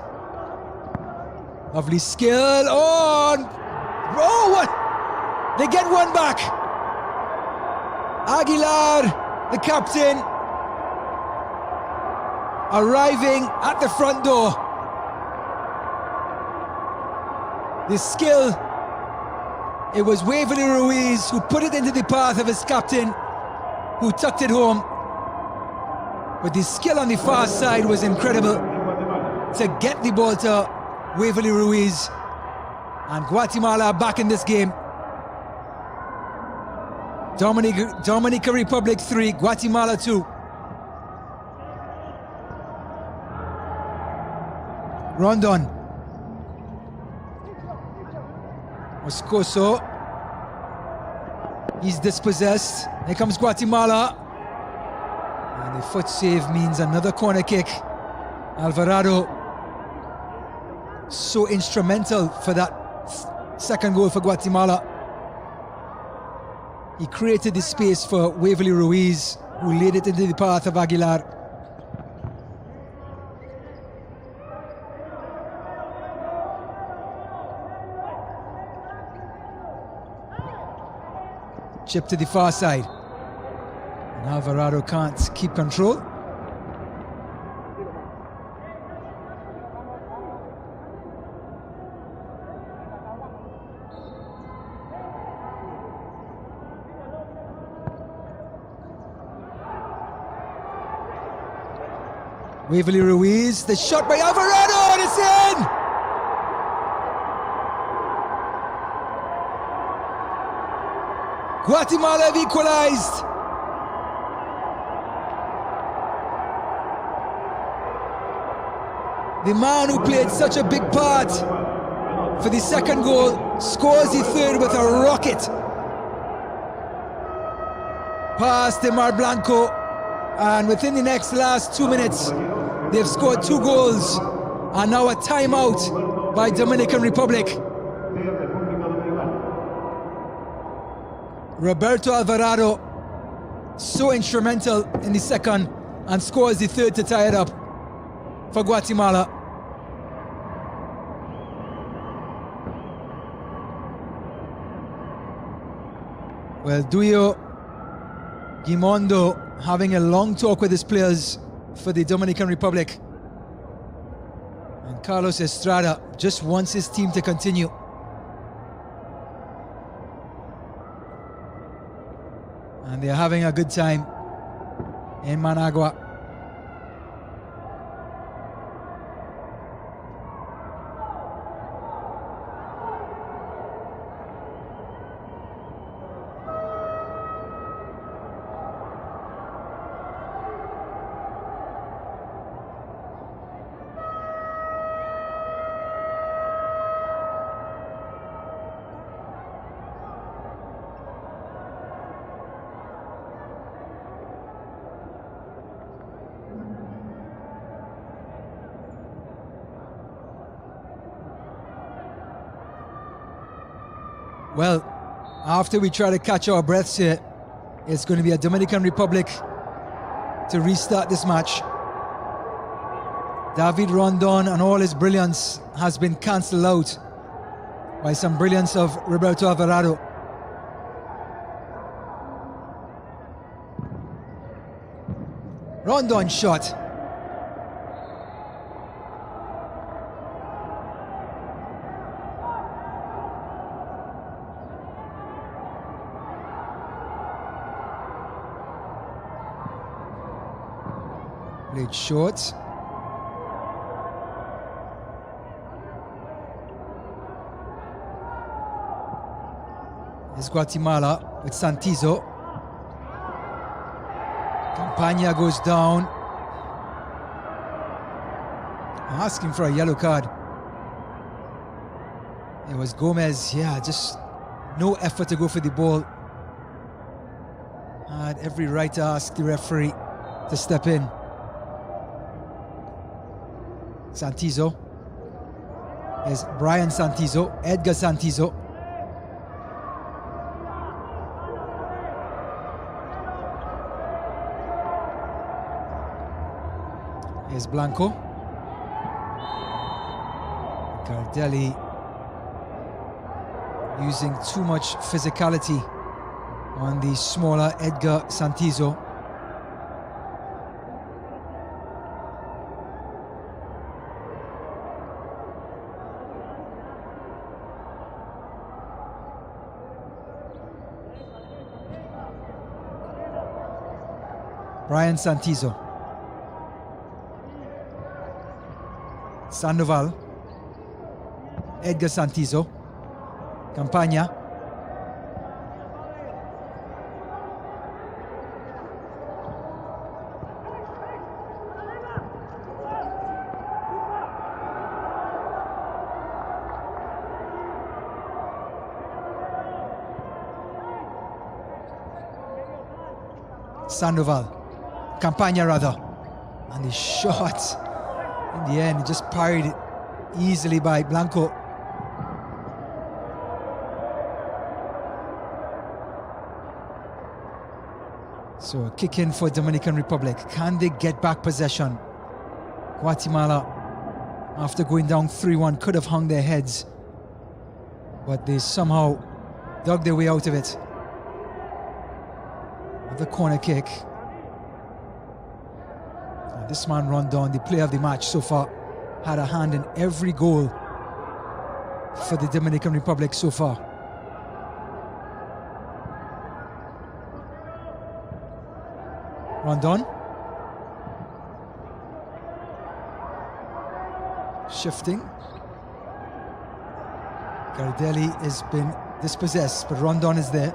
Lovely skill. Oh, what? They get one back. Aguilar, the captain, arriving at the front door. The skill. It was Waverly Ruiz who put it into the path of his captain, who tucked it home. But the skill on the far side was incredible to get the ball to Waverly Ruiz. And Guatemala back in this game. Dominican Republic 3, Guatemala 2. Rondon. Moscoso. He's dispossessed. Here comes Guatemala. And the foot save means another corner kick. Alvarado, so instrumental for that second goal for Guatemala. He created the space for Waverly Ruiz, who laid it into the path of Aguilar. Chip to the far side. And Alvarado can't keep control. Waverly Ruiz, the shot by Alvarado, and it's in! Guatemala have equalized. The man who played such a big part for the second goal scores the third with a rocket. Pass to Mar Blanco, and within the last 2 minutes, they've scored 2 goals, and now a timeout by Dominican Republic. Roberto Alvarado, so instrumental in the second, and scores the third to tie it up for Guatemala. Well, Duyo Gimondo having a long talk with his players for the Dominican Republic. And Carlos Estrada just wants his team to continue. And they're having a good time in Managua. Well, after we try to catch our breaths here, it's going to be a Dominican Republic to restart this match. David Rondon and all his brilliance has been cancelled out by some brilliance of Roberto Alvarado. Rondon shot. Played short. It's Guatemala with Santizo. Campagna goes down. Asking for a yellow card. It was Gomez, just no effort to go for the ball. Had every right to ask the referee to step in. Santizo is Brian Santizo, Edgar Santizo. Here's Blanco. Gardelli using too much physicality on the smaller Edgar Santizo. Brian Santizo. Sandoval. Edgar Santizo. Campagna. Sandoval. Campagna rather. And the shot, in the end, he just parried it easily by Blanco. So a kick in for Dominican Republic. Can they get back possession? Guatemala, after going down 3-1, could have hung their heads, but they somehow dug their way out of it. The corner kick. This man, Rondon, the player of the match so far, had a hand in every goal for the Dominican Republic so far. Rondon. Shifting. Gardelli has been dispossessed, but Rondon is there.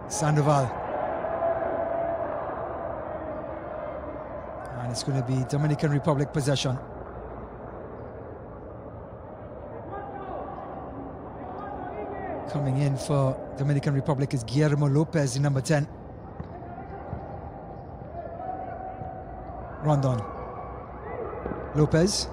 Sandoval. And it's going to be Dominican Republic possession. Coming in for Dominican Republic is Guillermo Lopez, the number 10. Rondon. Lopez.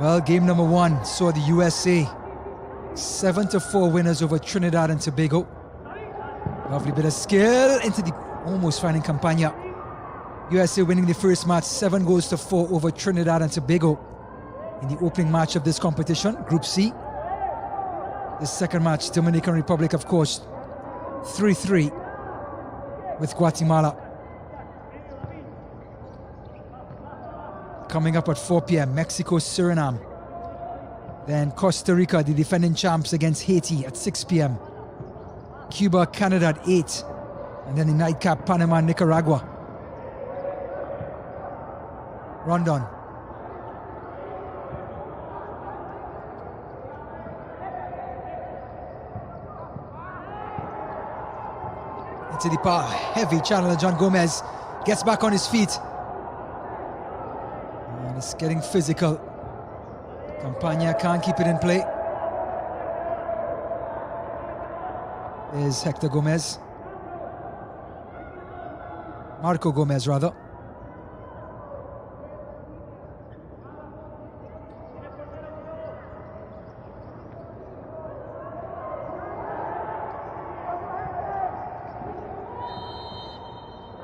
Well, game number 1 saw the USA 7-4 winners over Trinidad and Tobago. Lovely bit of skill into the almost finding Campagna. USA winning the first match 7-4 over Trinidad and Tobago in the opening match of this competition, Group C. The second match, Dominican Republic, of course, 3-3 with Guatemala. Coming up at 4 p.m, Mexico, Suriname. Then Costa Rica, the defending champs, against Haiti at 6 p.m. Cuba, Canada at 8. And then the nightcap, Panama, Nicaragua. Rondon. Into the power, heavy channeler John Gomez gets back on his feet. And it's getting physical. Campagna can't keep it in play. There's Hector Gomez. Marco Gomez, rather.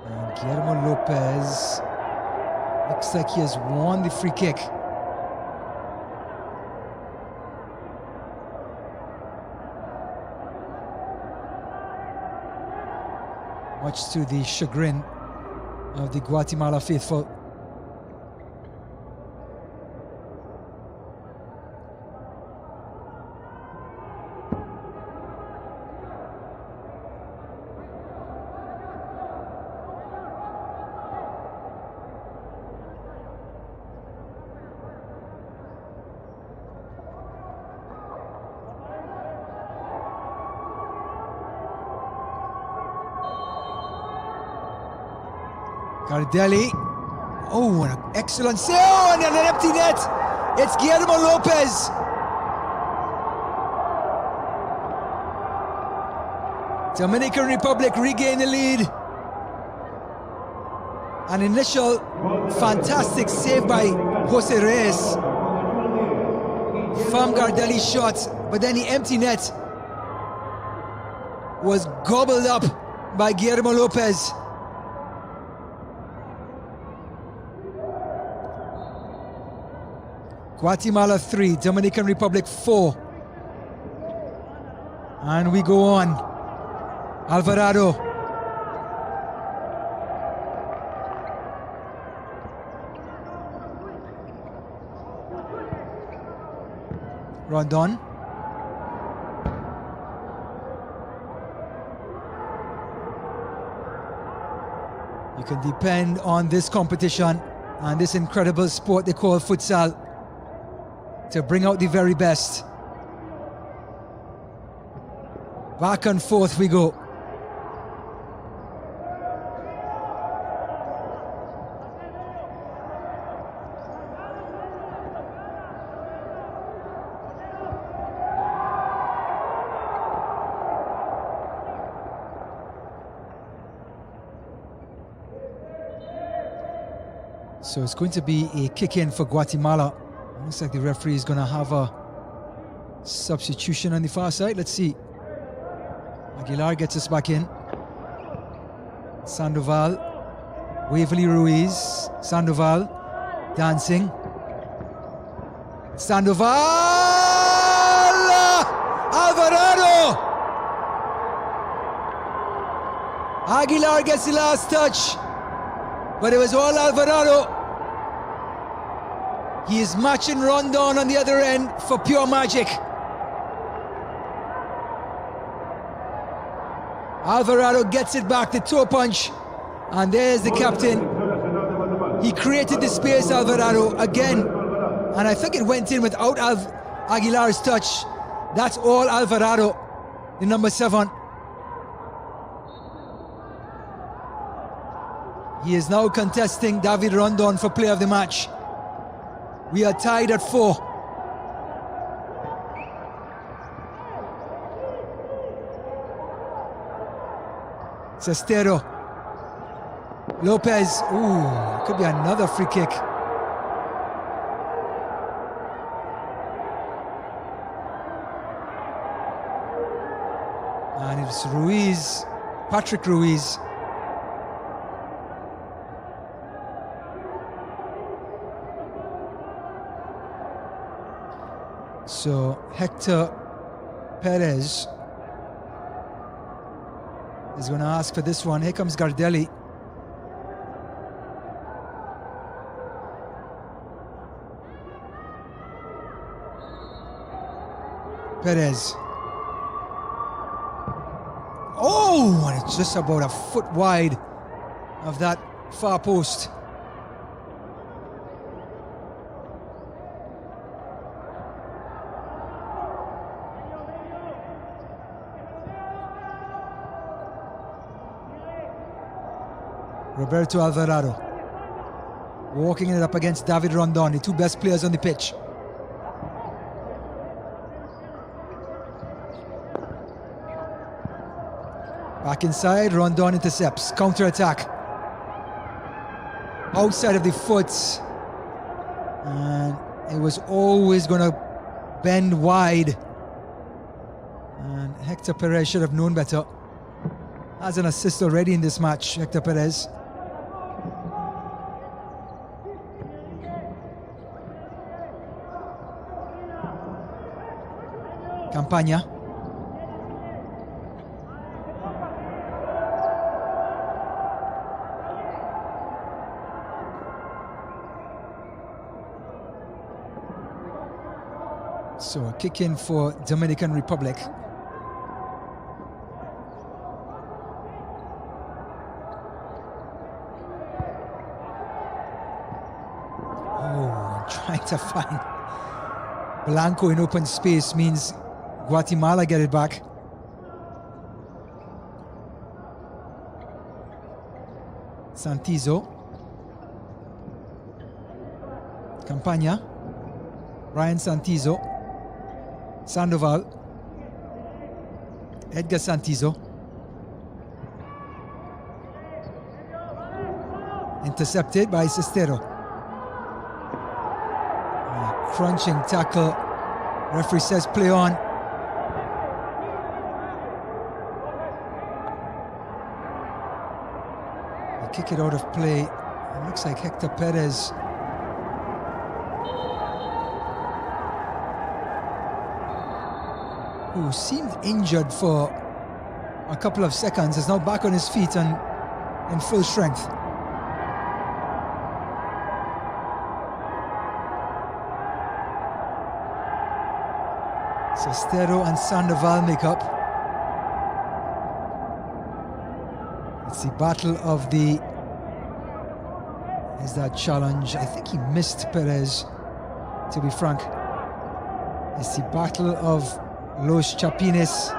And Guillermo Lopez looks like he has won the free kick. Much to the chagrin of the Guatemala faithful. Gardelli. Oh, an excellent save, and an empty net. It's Guillermo Lopez. Dominican Republic regain the lead. An initial fantastic save by Jose Reyes. from Gardelli's shot, but then the empty net was gobbled up by Guillermo Lopez. Guatemala 3, Dominican Republic 4. And we go on. Alvarado. Rondon. You can depend on this competition and this incredible sport they call futsal to bring out the very best. Back and forth we go. So it's going to be a kick-in for Guatemala. Looks like the referee is going to have a substitution on the far side. Let's see. Aguilar gets us back in. Sandoval. Waverly Ruiz. Sandoval. Dancing. Sandoval! Alvarado! Aguilar gets the last touch. But it was all Alvarado. He is matching Rondon on the other end for pure magic. Alvarado gets it back, the toe punch. And there's the captain. He created the space, Alvarado, again. And I think it went in without Aguilar's touch. That's all Alvarado, the number 7. He is now contesting David Rondon for player of the match. We are tied at 4. Sestero. Lopez. Ooh, could be another free kick. And it's Ruiz, Patrick Ruiz. So Hector Perez is going to ask for this one. Here comes Gardelli. Perez. Oh, and it's just about a foot wide of that far post. Roberto Alvarado walking it up against David Rondon, the two best players on the pitch. Back inside, Rondon intercepts, counter-attack. Outside of the foot. And it was always going to bend wide. And Hector Perez should have known better. Has an assist already in this match, Hector Perez. Campaña. So a kick in for Dominican Republic. Oh, trying to find Blanco in open space means Guatemala get it back. Santizo. Campaña. Ryan Santizo. Sandoval. Edgar Santizo. Intercepted by Sestero. Crunching tackle Referee says play on. They kick it out of play. It looks like Hector Perez. Who seemed injured for a couple of seconds, is now back on his feet and in full strength. Sestero and Sandoval make up. It's the battle of the... Is that challenge? I think he missed Perez, to be frank. It's the battle of Los Chapines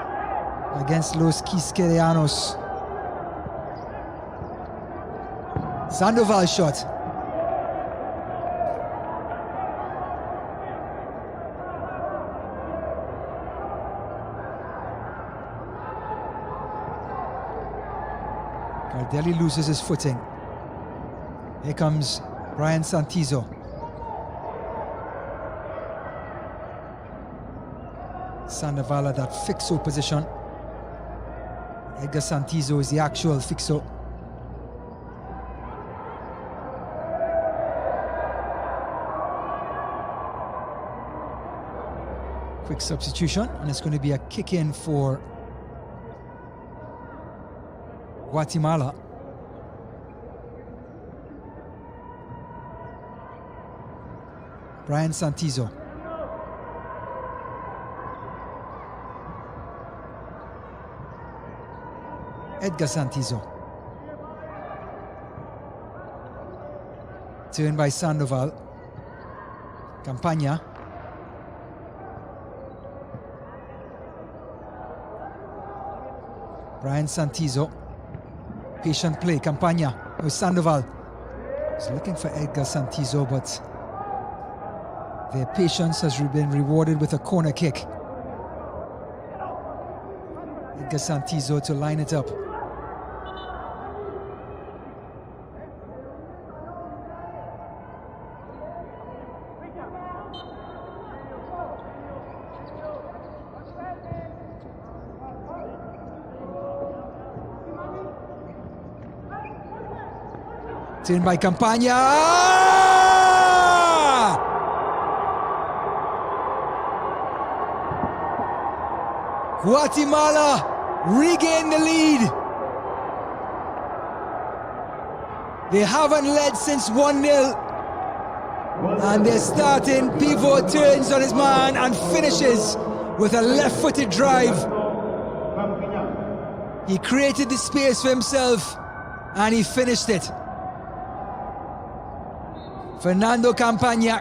against Los Quisqueyanos. Sandoval shot. Gardelli loses his footing. Here comes Brian Santizo. Sandoval at that fixo position. Edgar Santizo is the actual fixo. Quick substitution, and it's going to be a kick in for Guatemala. Brian Santizo. Edgar Santizo. Turn by Sandoval. Campaña. Brian Santizo. Patient play. Campaña with Sandoval. He's looking for Edgar Santizo, but their patience has been rewarded with a corner kick. Edgar Santizo to line it up. Turn by Campaña. Guatemala regain the lead. They haven't led since 1-0. And their starting pivot turns on his man and finishes with a left-footed drive. He created the space for himself and he finished it. Fernando Campaña.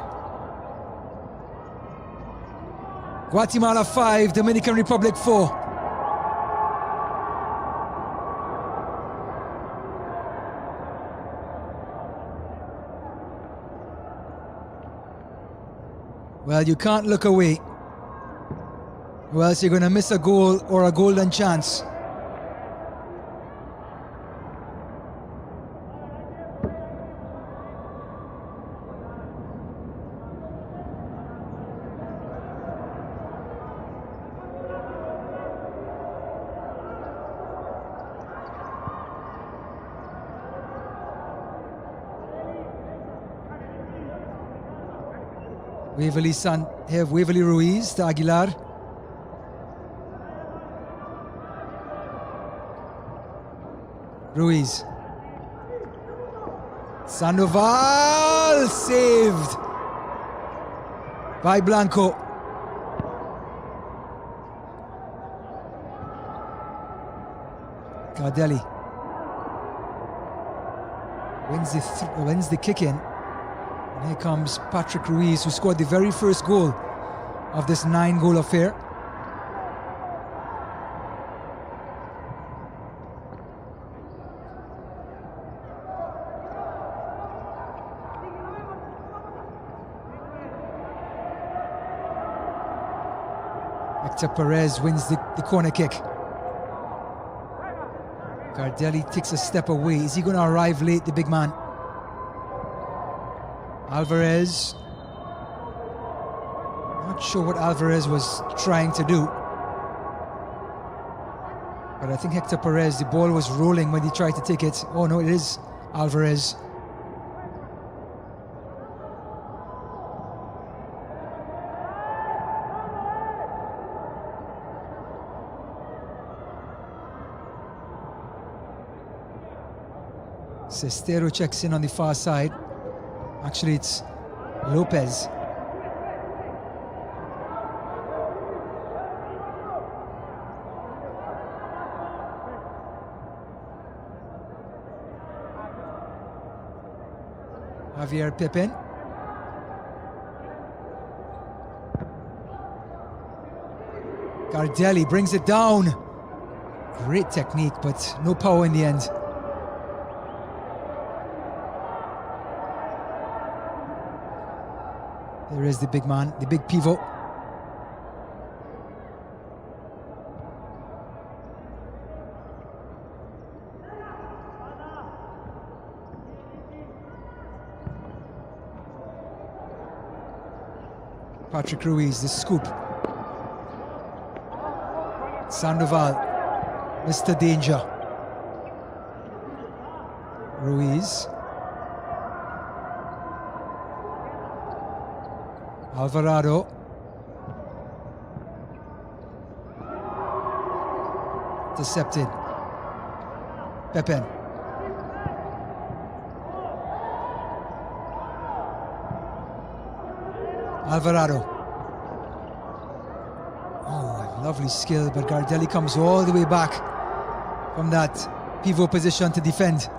Guatemala 5, Dominican Republic 4. Well, you can't look away, or else you're going to miss a goal or a golden chance. Waverly Ruiz to Aguilar. Ruiz. Sandoval saved by Blanco. Gardelli wins the kick in. And here comes Patrick Ruiz, who scored the very first goal of this 9-goal affair. Hector Perez wins the corner kick. Gardelli takes a step away. Is he going to arrive late, the big man? Alvarez. Not Not sure what Alvarez was trying to do. But I think Hector Perez, the ball was rolling when he tried to take it. Oh no, it is Alvarez. Sestero checks in on the far side. Actually, it's Lopez. Javier Pepin. Gardelli brings it down. Great technique, but no power in the end. There is the big man, the big pivot. Patrick Ruiz, the scoop. Sandoval, Mr. Danger. Ruiz. Alvarado. Intercepted. Pepin. Alvarado. Oh, lovely skill, but Gardelli comes all the way back from that pivot position to defend.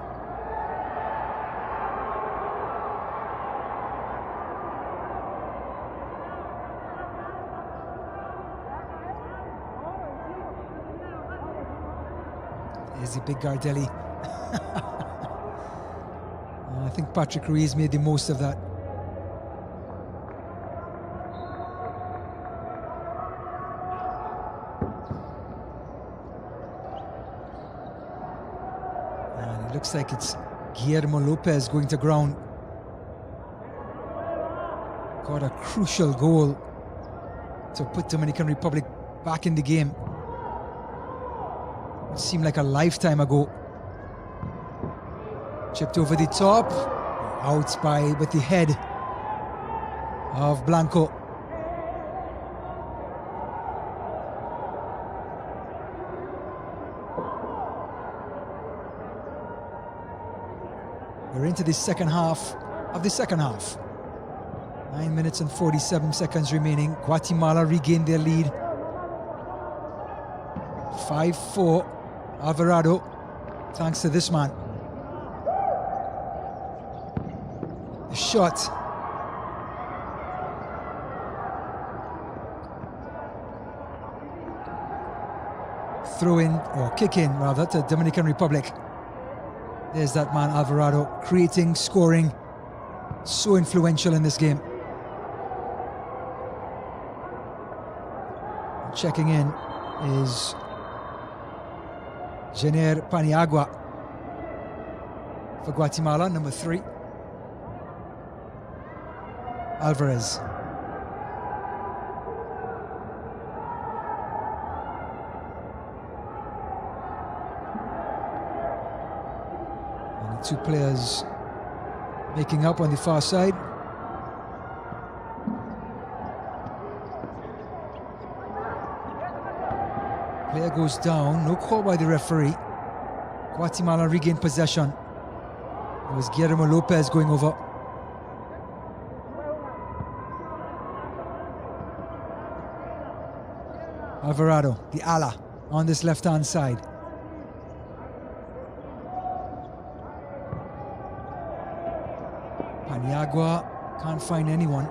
There's the big Gardelli. I think Patrick Ruiz made the most of that. And it looks like it's Guillermo Lopez going to ground. Got a crucial goal to put Dominican Republic back in the game. It seemed like a lifetime ago. Chipped over the top, out with the head of Blanco. We're into the second half of the second half. 9 minutes and 47 seconds remaining. Guatemala regained their lead. 5-4. Alvarado, thanks to this man. The shot. Throw in, or kick in rather, to Dominican Republic. There's that man Alvarado, creating, scoring, so influential in this game. Checking in is Jenner Paniagua for Guatemala, number 3. Alvarez. And the two players making up on the far side. Player goes down, no call by the referee. Guatemala regained possession. It was Guillermo Lopez going over. Alvarado, the ala, on this left-hand side. Paniagua can't find anyone.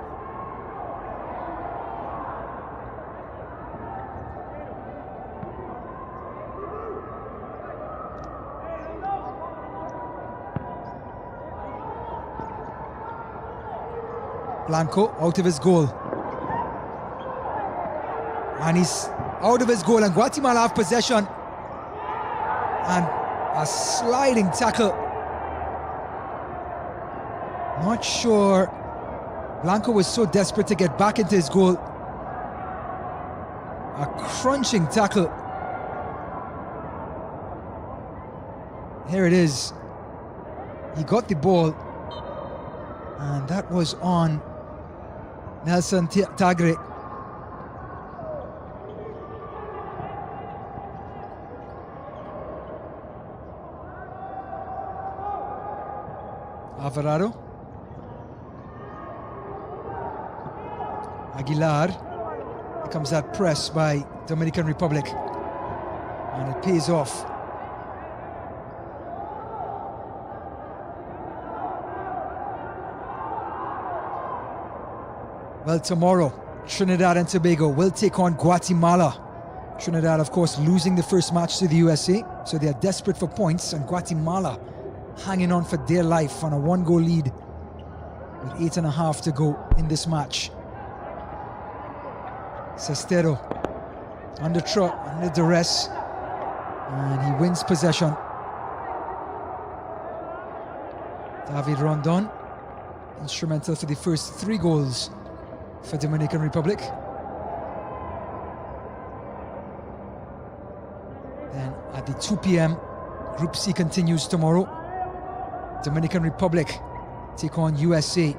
Blanco out of his goal. And he's out of his goal, and Guatemala have possession. And a sliding tackle. Not sure. Blanco was so desperate to get back into his goal A crunching tackle. Here it is. He got the ball, and that was on Nelson Tagre. Alvarado. Aguilar. Here comes that press by Dominican Republic, and it pays off. Well, tomorrow, Trinidad and Tobago will take on Guatemala. Trinidad, of course, losing the first match to the USA, so they are desperate for points, and Guatemala hanging on for dear life on a 1-goal lead with 8.5 to go in this match. Sestero under duress, and he wins possession. David Rondon, instrumental for the first 3 goals for Dominican Republic. Then at the 2 p.m. Group C continues tomorrow. Dominican Republic take on USA.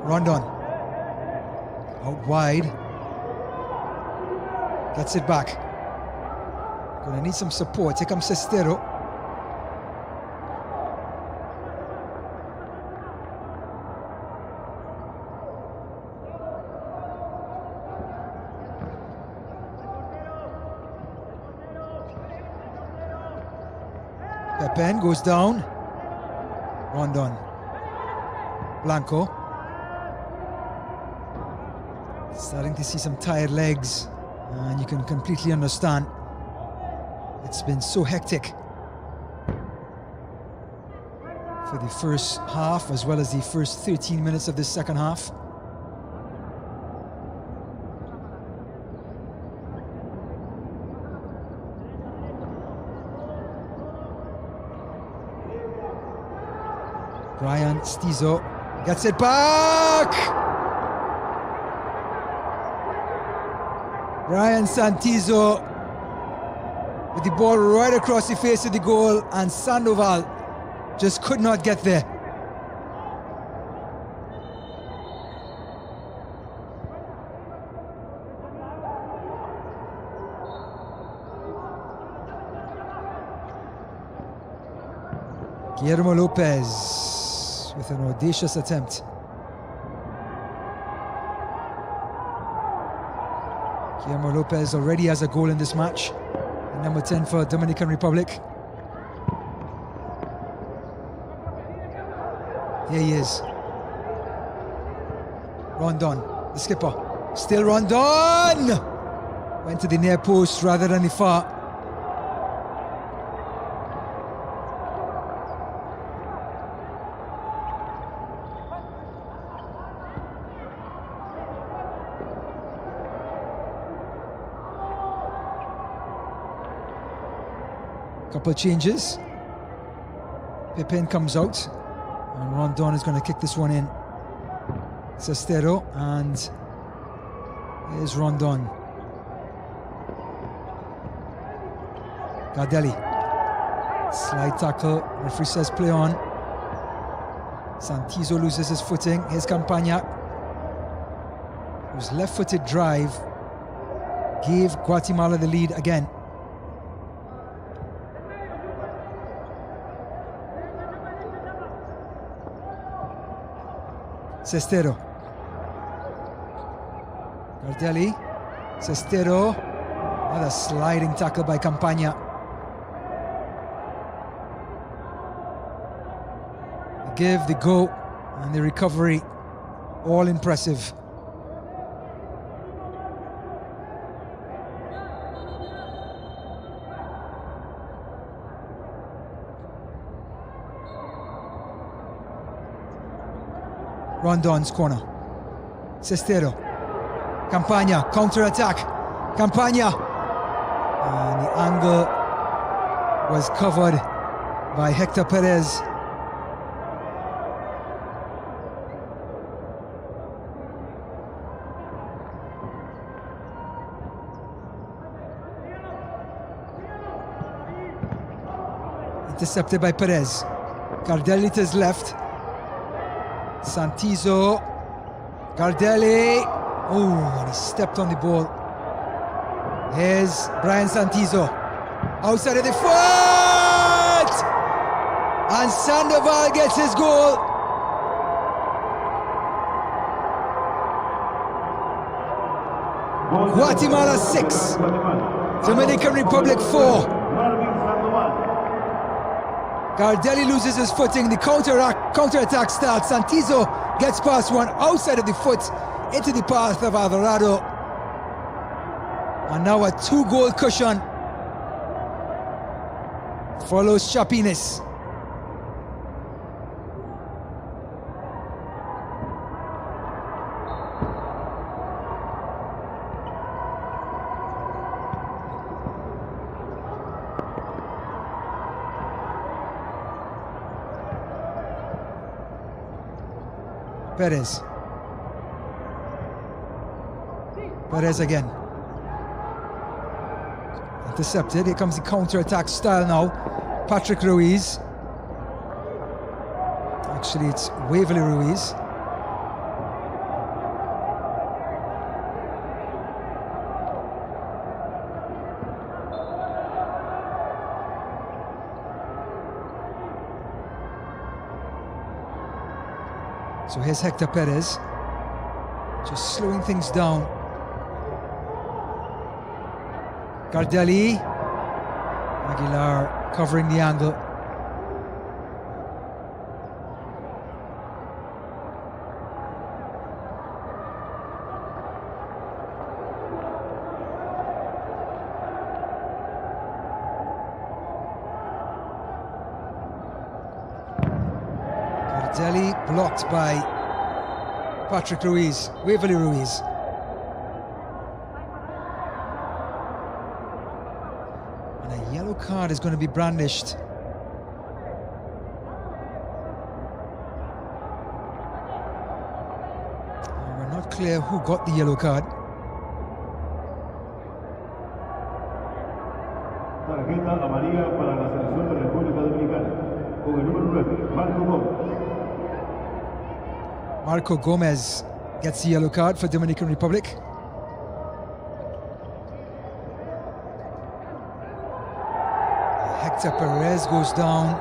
Rondon out wide, gets it back. Gonna need some support. Here comes Sestero. Pepen goes down. Rondon. Blanco. Starting to see some tired legs, and you can completely understand. It's been so hectic for the first half as well as the first 13 minutes of this second half. Brian Stizo gets it back! Brian Santizo with the ball right across the face of the goal, and Sandoval just could not get there. Guillermo Lopez with an audacious attempt. Guillermo Lopez already has a goal in this match. Number 10 for Dominican Republic. Here he is. Rondon, the skipper. Still Rondon! Went to the near post rather than the far. Couple of changes. Pepen comes out, and Rondon is going to kick this one in. Sestero, and here's Rondon. Gardelli. Slide tackle. Referee says play on. Santizo loses his footing. Here's Campagna, whose left-footed drive gave Guatemala the lead again. Sestero. Gardelli. Sestero. Another sliding tackle by Campagna. The give, the go, and the recovery, all impressive. Rondon's corner. Sestero. Campagna, counter-attack. Campagna. And the angle was covered by Hector Perez. Intercepted by Perez. Gardelli to his left. Santizo. Gardelli. Oh, and he stepped on the ball. Here's Brian Santizo. Outside of the foot! And Sandoval gets his goal. Guatemala 6. Dominican Republic 4. Gardelli loses his footing. The counter-attack starts. Santizo gets past one outside of the foot into the path of Alvarado. And now a 2-goal cushion follows Chapines. Perez. Perez again. Intercepted. Here comes the counter-attack style now. Patrick Ruiz. Actually, it's Waverly Ruiz. So here's Hector Perez, just slowing things down. Gardelli, Aguilar covering the angle. Gardelli blocked by Patrick Ruiz, Waverly Ruiz. And a yellow card is going to be brandished. And we're not clear who got the yellow card. Tarjeta amarilla para la selección de la República Dominicana. Con el número 9, Marco Gómez. Marco Gomez gets the yellow card for Dominican Republic. Hector Perez goes down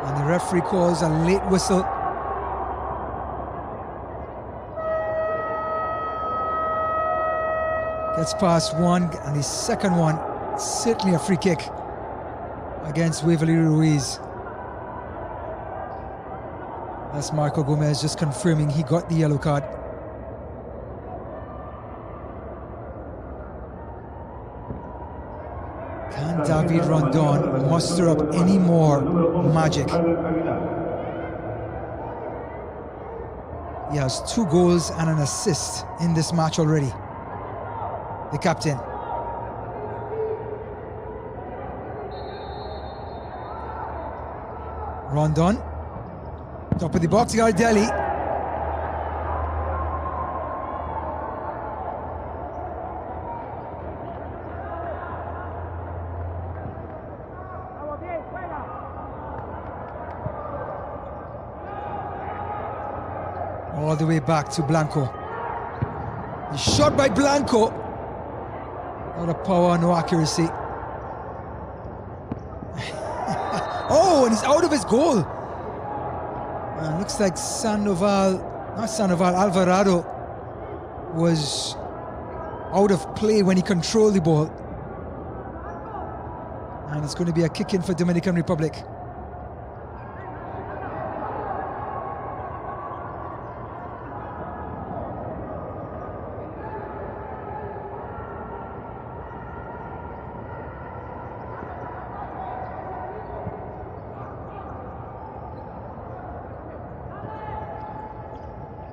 and the referee calls a late whistle. Gets past one, and the second one, certainly a free kick against Waverly Ruiz. That's Marco Gomez just confirming he got the yellow card. Can David Rondon muster up any more magic? He has 2 goals and an assist in this match already. The captain. Rondon. Top of the box, Gardelli. All the way back to Blanco. He's shot by Blanco. Not a power, no accuracy. Oh, and he's out of his goal. And looks like Alvarado was out of play when he controlled the ball. And it's going to be a kick in for Dominican Republic.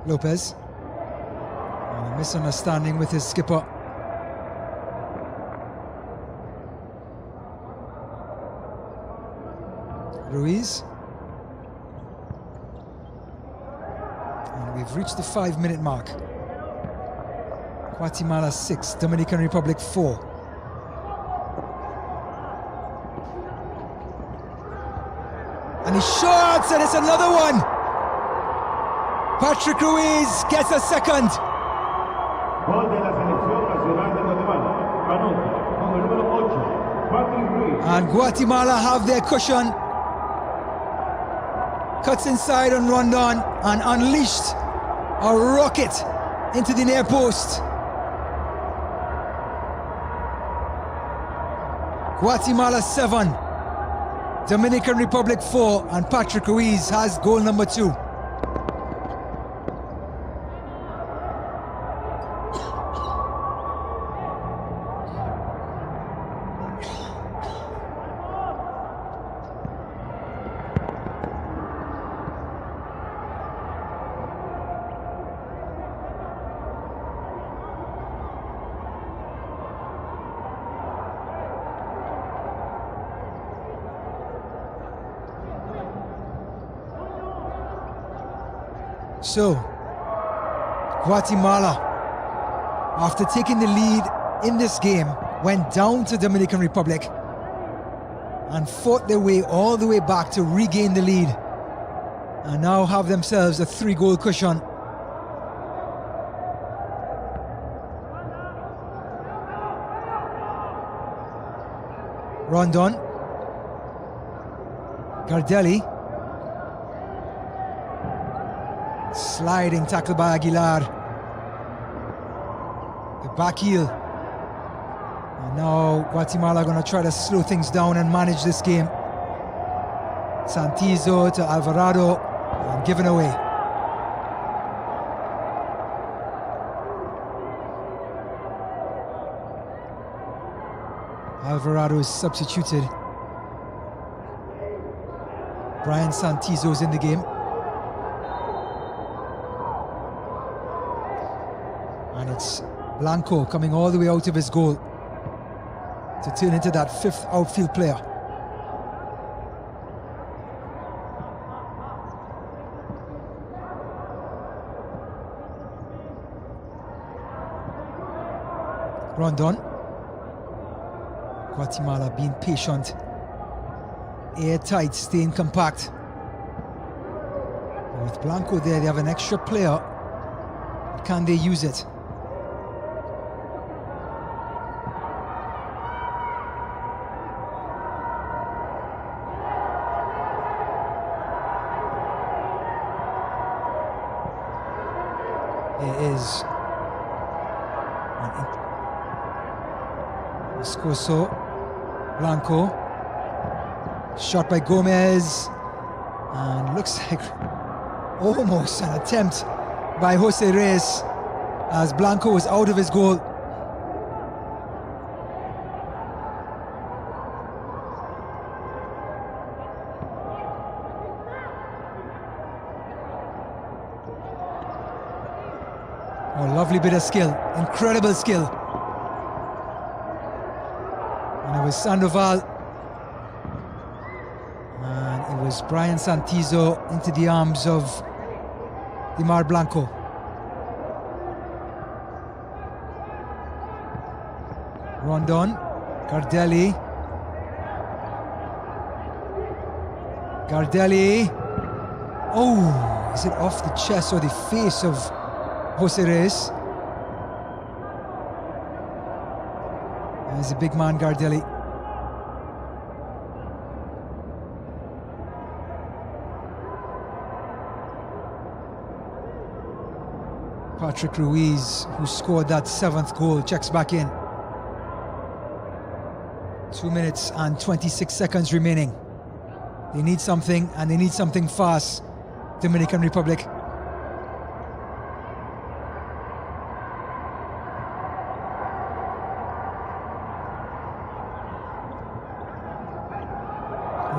Lopez. And a misunderstanding with his skipper. Ruiz. And we've reached the 5-minute mark. Guatemala 6, Dominican Republic 4. And he shoots, and it's another one. Patrick Ruiz gets a second. Gol de la selección nacional de Guatemala. Anota con el número 8, Patrick Ruiz. And Guatemala have their cushion. Cuts inside on Rondon and unleashed a rocket into the near post. Guatemala 7, Dominican Republic 4, and Patrick Ruiz has goal number 2. So, Guatemala, after taking the lead in this game, went down to Dominican Republic and fought their way all the way back to regain the lead, and now have themselves a 3-goal cushion. Rondon, Gardelli, sliding tackle by Aguilar. The back heel. And now Guatemala are going to try to slow things down and manage this game. Santizo to Alvarado, and given away. Alvarado is substituted. Brian Santizo is in the game. And it's Blanco coming all the way out of his goal to turn into that 5th outfield player. Rondon. Guatemala being patient, airtight, staying compact. And with Blanco there, they have an extra player. Can they use it? It is Escoso, Blanco, shot by Gomez, and looks like almost an attempt by Jose Reyes as Blanco was out of his goal. Oh, lovely bit of skill, incredible skill. And it was Sandoval. And it was Brian Santizo into the arms of Dimar Blanco. Rondon, Gardelli. Gardelli. Oh, is it off the chest or the face of Jose Reyes? There's a big man, Gardelli. Patrick Ruiz, who scored that 7th goal, checks back in. 2 minutes and 26 seconds remaining. They need something, and they need something fast. Dominican Republic.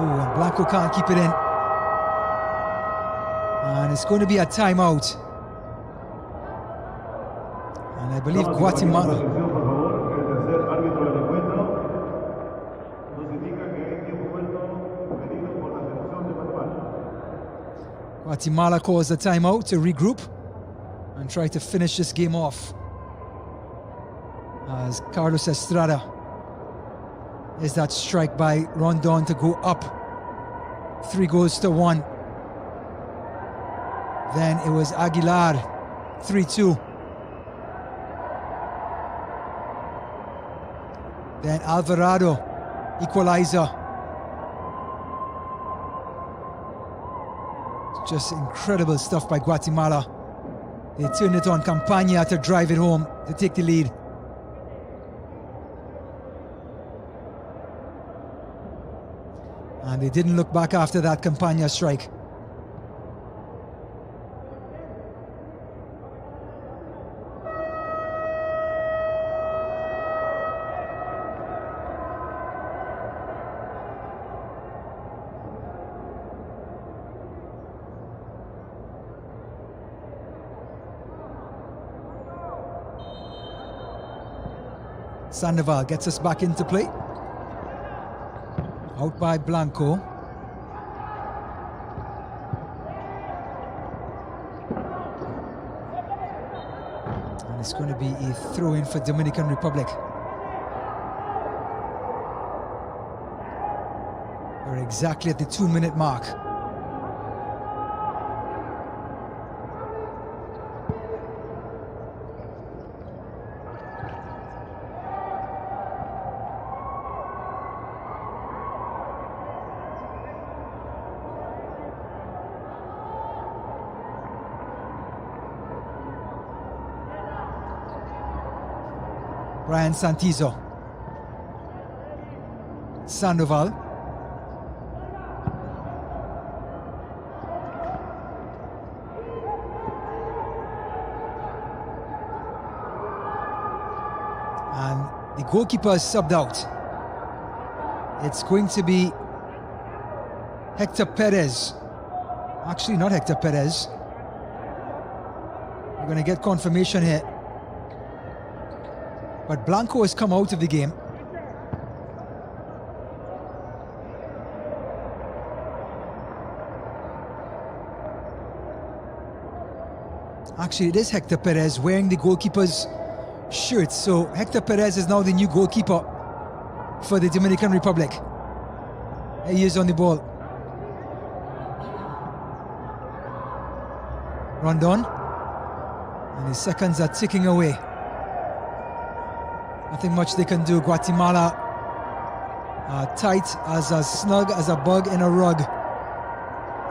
Oh, and Blanco can't keep it in. And it's going to be a timeout. And I believe Guatemala. Guatemala calls a timeout to regroup and try to finish this game off. As Carlos Estrada is that strike by Rondon to go up 3-1. Then it was Aguilar, 3-2. Then Alvarado, equalizer. Just incredible stuff by Guatemala. They turned it on Campagna to drive it home, to take the lead. And they didn't look back after that Campagna strike. Sandoval gets us back into play. Out by Blanco. And it's going to be a throw-in for Dominican Republic. We're exactly at the 2-minute mark. Brian Santizo. Sandoval. And the goalkeeper is subbed out. It's going to be Hector Perez. Actually, not Hector Perez. We're going to get confirmation here. But Blanco has come out of the game. Actually, it is Hector Perez wearing the goalkeeper's shirt. So Hector Perez is now the new goalkeeper for the Dominican Republic. He is on the ball. Rondon. And the seconds are ticking away. Nothing much they can do. Guatemala are tight as snug as a bug in a rug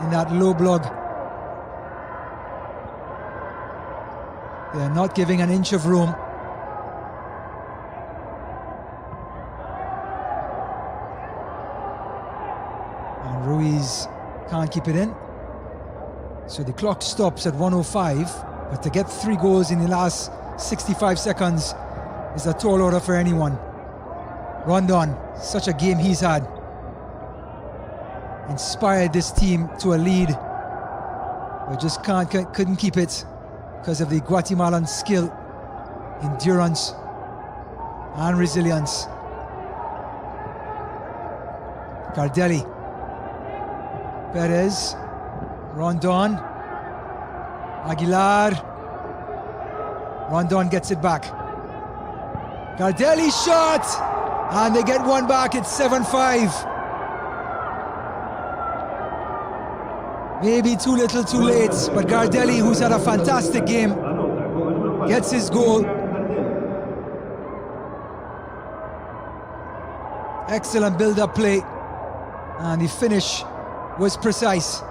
in that low block. They are not giving an inch of room. And Ruiz can't keep it in. So the clock stops at 1:05, but to get 3 goals in the last 65 seconds is a tall order for anyone. Rondon, such a game he's had. Inspired this team to a lead, but just couldn't keep it because of the Guatemalan skill, endurance, and resilience. Cardelli, Perez, Rondon, Aguilar. Rondon gets it back. Cardelli shot! And they get one back. It's 7-5. Maybe too little, too late. But Cardelli, who's had a fantastic game, gets his goal. Excellent build-up play. And the finish was precise.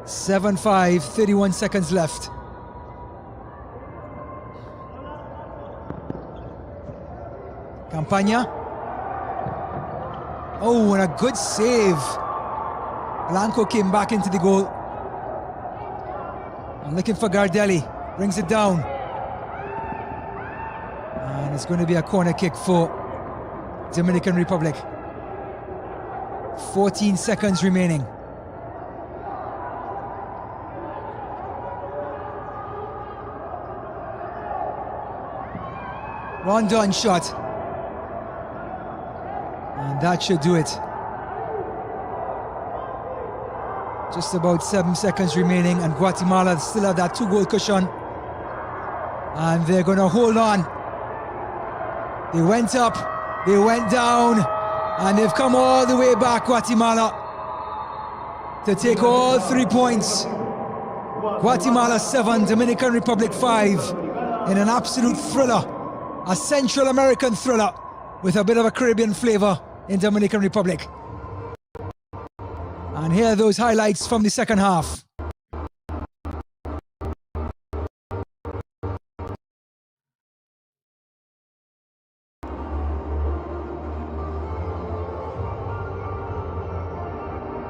7-5, 31 seconds left. Campagna. Oh, and a good save. Blanco came back into the goal. I'm looking for Gardelli. Brings it down. And it's going to be a corner kick for Dominican Republic. 14 seconds remaining. Rondon shot. And that should do it. Just about 7 seconds remaining, and Guatemala still have that 2-goal cushion. And they're going to hold on. They went up, they went down, And they've come all the way back, Guatemala, to take all 3 points. Guatemala 7, Dominican Republic 5, in an absolute thriller, a Central American thriller with a bit of a Caribbean flavor in Dominican Republic. And here are those highlights from the second half.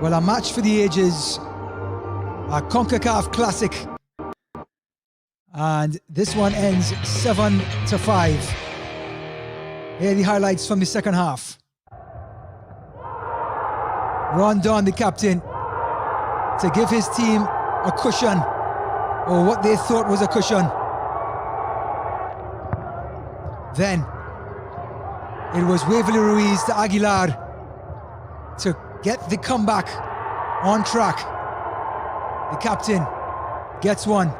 Well, a match for the ages, a Concacaf Classic, and this one ends 7-5. Here are the highlights from the second half. Rondon, the captain, to give his team a cushion, or what they thought was a cushion. Then it was Waverly Ruiz to Aguilar to get the comeback on track. The captain gets one.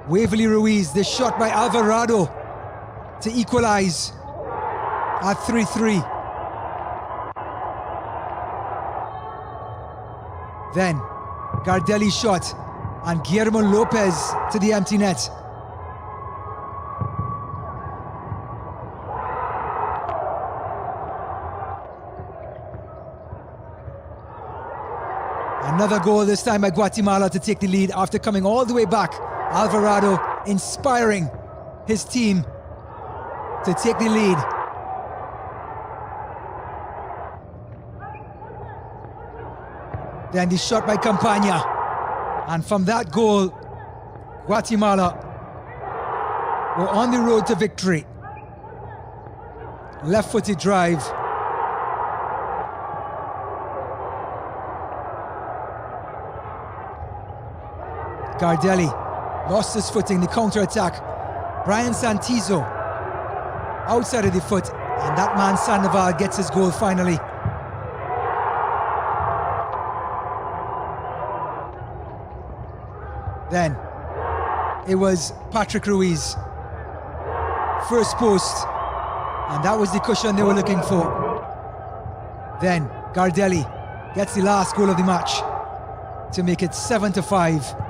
Waverly Ruiz, this shot by Alvarado to equalize at 3-3. Then Gardelli's shot and Guillermo Lopez to the empty net. Another goal, this time by Guatemala, to take the lead after coming all the way back. Alvarado inspiring his team to take the lead. Then the shot by Campagna. And from that goal, Guatemala were on the road to victory. Left-footed drive. Gardelli lost his footing, the counter-attack. Brian Santizo outside of the foot, and that man Sandoval gets his goal finally. Then it was Patrick Ruiz, first post, and that was the cushion they were looking for. Then Gardelli gets the last goal of the match to make it 7-5.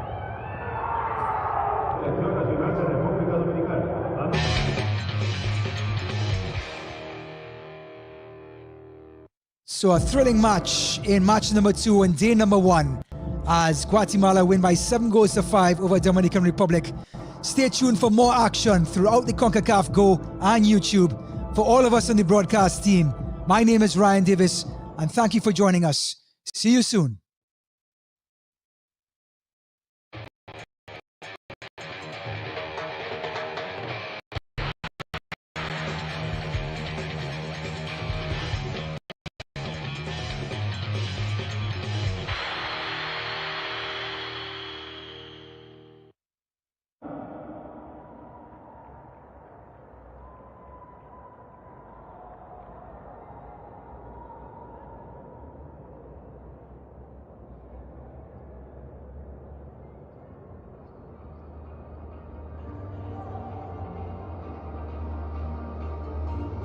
So a thrilling match in match number 2 and day number 1 as Guatemala win by 7-5 over Dominican Republic. Stay tuned for more action throughout the CONCACAF Go and YouTube. For all of us on the broadcast team, my name is Ryan Davis, and thank you for joining us. See you soon.